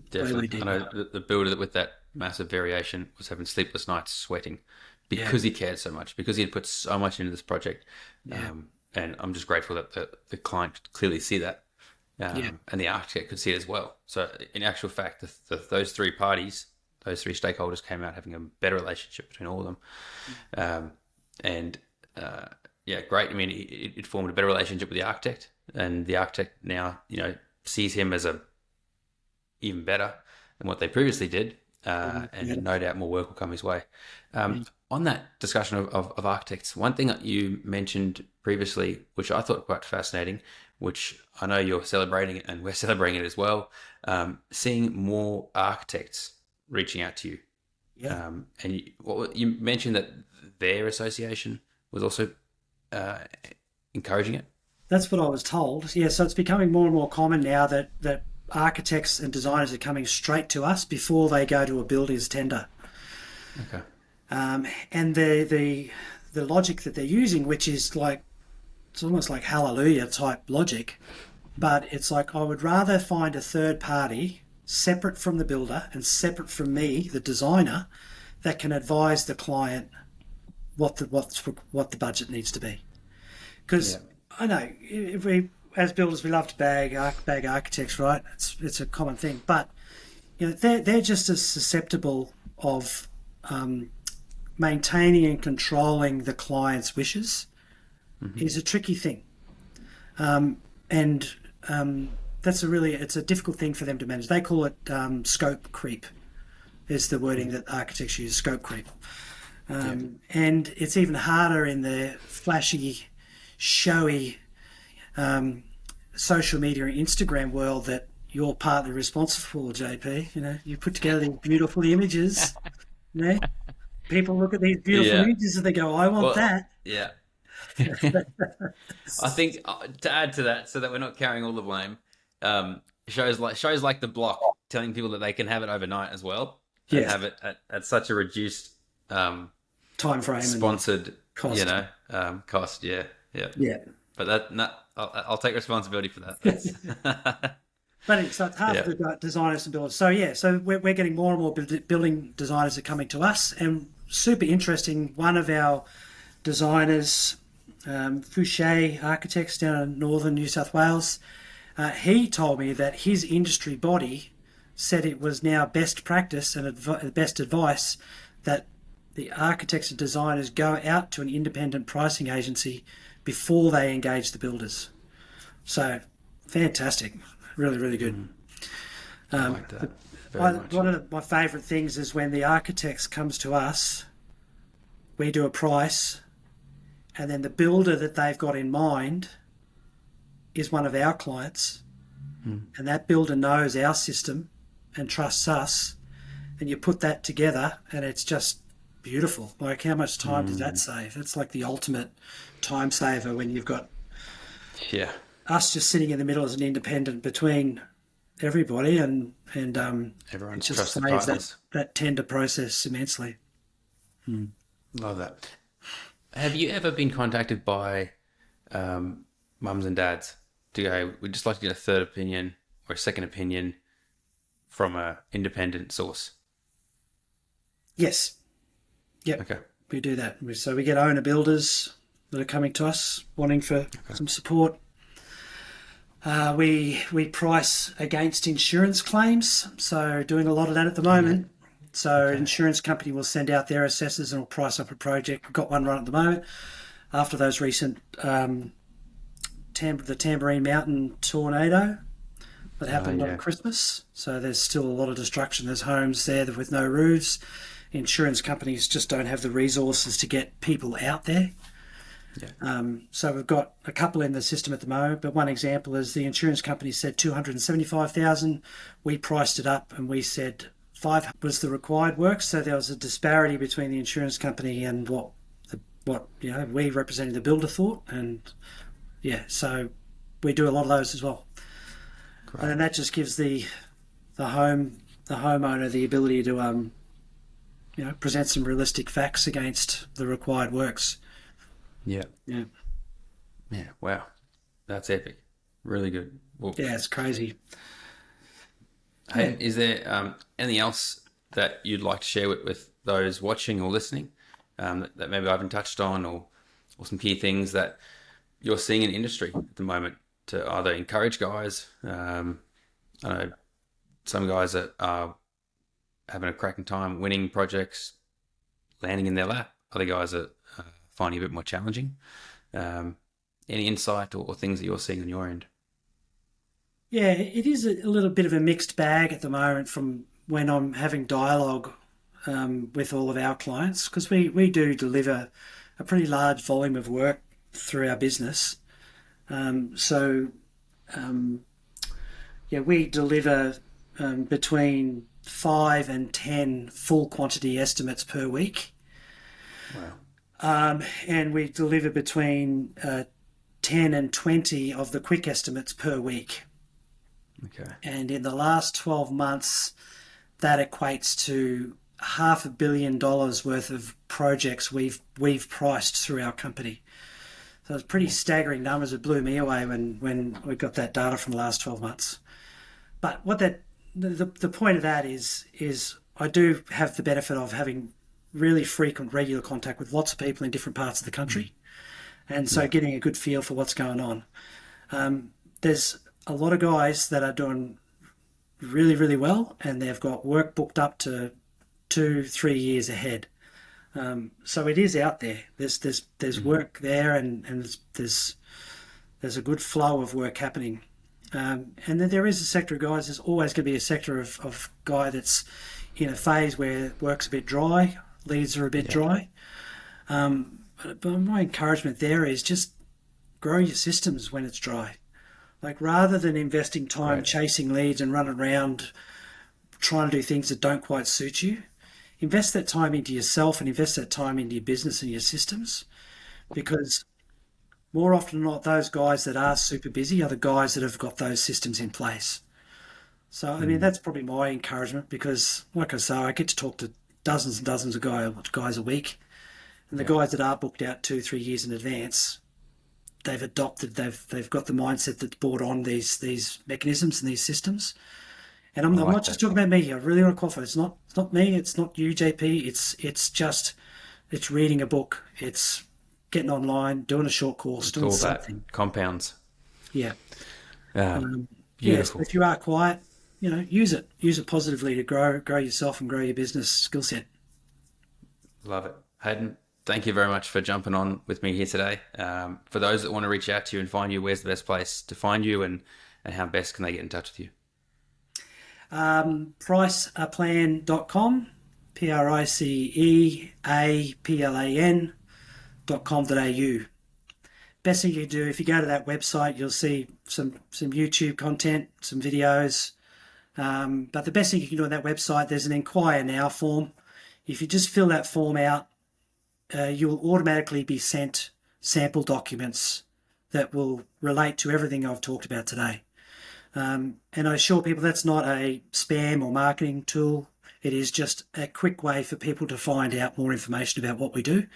S3: Definitely. I know the builder with that massive variation was having sleepless nights sweating because he cared so much, because he had put so much into this project. And I'm just grateful that the client could clearly see that. And the architect could see it as well. So in actual fact, those three parties, those three stakeholders came out having a better relationship between all of them. Great. I mean, it formed a better relationship with the architect, and the architect now, sees him as even better than what they previously did. And no doubt more work will come his way. On that discussion of architects, one thing that you mentioned previously, which I thought quite fascinating, which I know you're celebrating and we're celebrating it as well, seeing more architects reaching out to you. And you mentioned that their association was also encouraging it.
S1: That's what I was told. Yeah, so it's becoming more and more common now that architects and designers are coming straight to us before they go to a builder's tender.
S3: Okay.
S1: And the logic that they're using, which is like, it's almost like hallelujah type logic, but it's like, I would rather find a third party separate from the builder and separate from me, the designer, that can advise the client what the budget needs to be. Because I know if we, as builders, we love to bag architects, right? It's a common thing, but they're just as susceptible of maintaining and controlling the client's wishes. Is a tricky thing, and it's a difficult thing for them to manage. They call it scope creep, is the wording that architects use, scope creep. And it's even harder in the flashy, showy social media and Instagram world that you're partly responsible for, JP. You put together these beautiful images. People look at these beautiful images and they go, I want that.
S3: Yeah. I think to add to that, so that we're not carrying all the blame, shows like The Block telling people that they can have it overnight as well, and have it at such a reduced
S1: time frame,
S3: sponsored
S1: cost.
S3: Cost. Yeah. But I'll take responsibility for that.
S1: But it's like half of the designers and builders. So we're getting more and more building designers are coming to us, and super interesting. One of our designers, Fouché Architects down in northern New South Wales, he told me that his industry body said it was now best practice and best advice that the architects and designers go out to an independent pricing agency before they engage the builders. So fantastic, really, really good.
S3: I like that very much.
S1: One of my favourite things is when the architects comes to us, we do a price, and then the builder that they've got in mind is one of our clients, and that builder knows our system and trusts us, and you put that together and it's just beautiful. Like, how much time does that save? It's like the ultimate time saver when you've got us just sitting in the middle as an independent between everybody, and
S3: everyone
S1: just
S3: trusts the
S1: saves
S3: partners.
S1: that tender process immensely.
S3: Love that. Have you ever been contacted by mums and dads to go, we'd just like to get a third opinion or a second opinion from an independent source?
S1: Yes. Yep.
S3: Okay.
S1: We do that. So we get owner builders that are coming to us wanting for some support. We price against insurance claims, so doing a lot of that at the moment. So an insurance company will send out their assessors and will price up a project. We've got one right at the moment after those recent the Tambourine Mountain tornado that happened on Christmas. So there's still a lot of destruction. There's homes there with no roofs. Insurance companies just don't have the resources to get people out there. So we've got a couple in the system at the moment, but one example is the insurance company said $275,000. We priced it up and we said $500 was the required work. So there was a disparity between the insurance company and what what we representing the builder thought, and so we do a lot of those as well.
S3: Great.
S1: And then that just gives the homeowner the ability to present some realistic facts against the required works.
S3: Yeah. Wow, that's epic. Really good. Well,
S1: Yeah, it's crazy.
S3: Hey, is there anything else that you'd like to share with those watching or listening that maybe I haven't touched on, or some key things that you're seeing in industry at the moment to either encourage guys? I know some guys that are having a cracking time winning projects, landing in their lap. Other guys are finding it a bit more challenging. Any insight or things that you're seeing on your end?
S1: Yeah, it is a little bit of a mixed bag at the moment from when I'm having dialogue with all of our clients, because we do deliver a pretty large volume of work through our business. We deliver between 5 and 10 full quantity estimates per week.
S3: Wow.
S1: And we deliver between 10 and 20 of the quick estimates per week.
S3: Okay.
S1: And in the last 12 months, that equates to $500 million worth of projects we've priced through our company. So it's pretty staggering numbers. It blew me away when we got that data from the last 12 months. But what the point of that is I do have the benefit of having really frequent, regular contact with lots of people in different parts of the country. And so getting a good feel for what's going on. There's a lot of guys that are doing really, really well, and they've got work booked up to 2-3 years ahead. So it is out there. There's work there, and there's a good flow of work happening. And then there is a sector of guys. There's always going to be a sector of guy that's in a phase where work's a bit dry, leads are a bit dry. But my encouragement there is just grow your systems when it's dry. Like, rather than investing time chasing leads and running around trying to do things that don't quite suit you, invest that time into yourself and invest that time into your business and your systems, because more often than not, those guys that are super busy are the guys that have got those systems in place. So, I mean, that's probably my encouragement, because, like I say, I get to talk to dozens and dozens of guys a week. And the guys that are booked out 2-3 years in advance, they've adopted, they've got the mindset that's brought on these mechanisms and these systems. And I'm not just talking about me. I really want to qualify. It's not me. It's not you, JP. It's reading a book. It's getting online, doing a short course, doing something.
S3: That compounds.
S1: Yeah.
S3: Beautiful.
S1: So if you are quiet, use it. Use it positively to grow yourself and grow your business skill set.
S3: Love it. Haydn, thank you very much for jumping on with me here today. For those that want to reach out to you and find you, where's the best place to find you, and how best can they get in touch with you?
S1: Priceaplan.com, priceaplan.com.au. Best thing you can do, if you go to that website, you'll see some YouTube content, some videos. But the best thing you can do on that website, there's an Inquire Now form. If you just fill that form out, you will automatically be sent sample documents that will relate to everything I've talked about today. And I assure people that's not a spam or marketing tool. It is just a quick way for people to find out more information about what we do.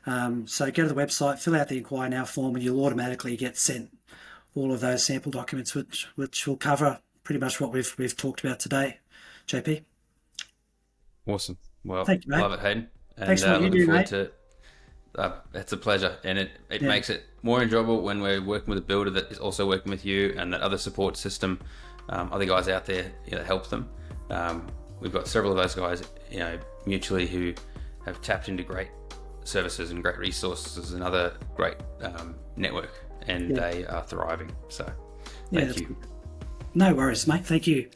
S1: So go to the website, fill out the Inquire Now form, and you'll automatically get sent all of those sample documents, which will cover pretty much what we've talked about today, JP.
S3: Awesome. Well,
S1: thank you, mate.
S3: Love it, Haydn. And
S1: thanks for what you do, mate.
S3: It's a pleasure, and it makes it more enjoyable when we're working with a builder that is also working with you, and that other support system, other guys out there help them. We've got several of those guys, mutually, who have tapped into great services and great resources and other great network, and they are thriving. So thank you.
S1: No worries, mate. Thank you.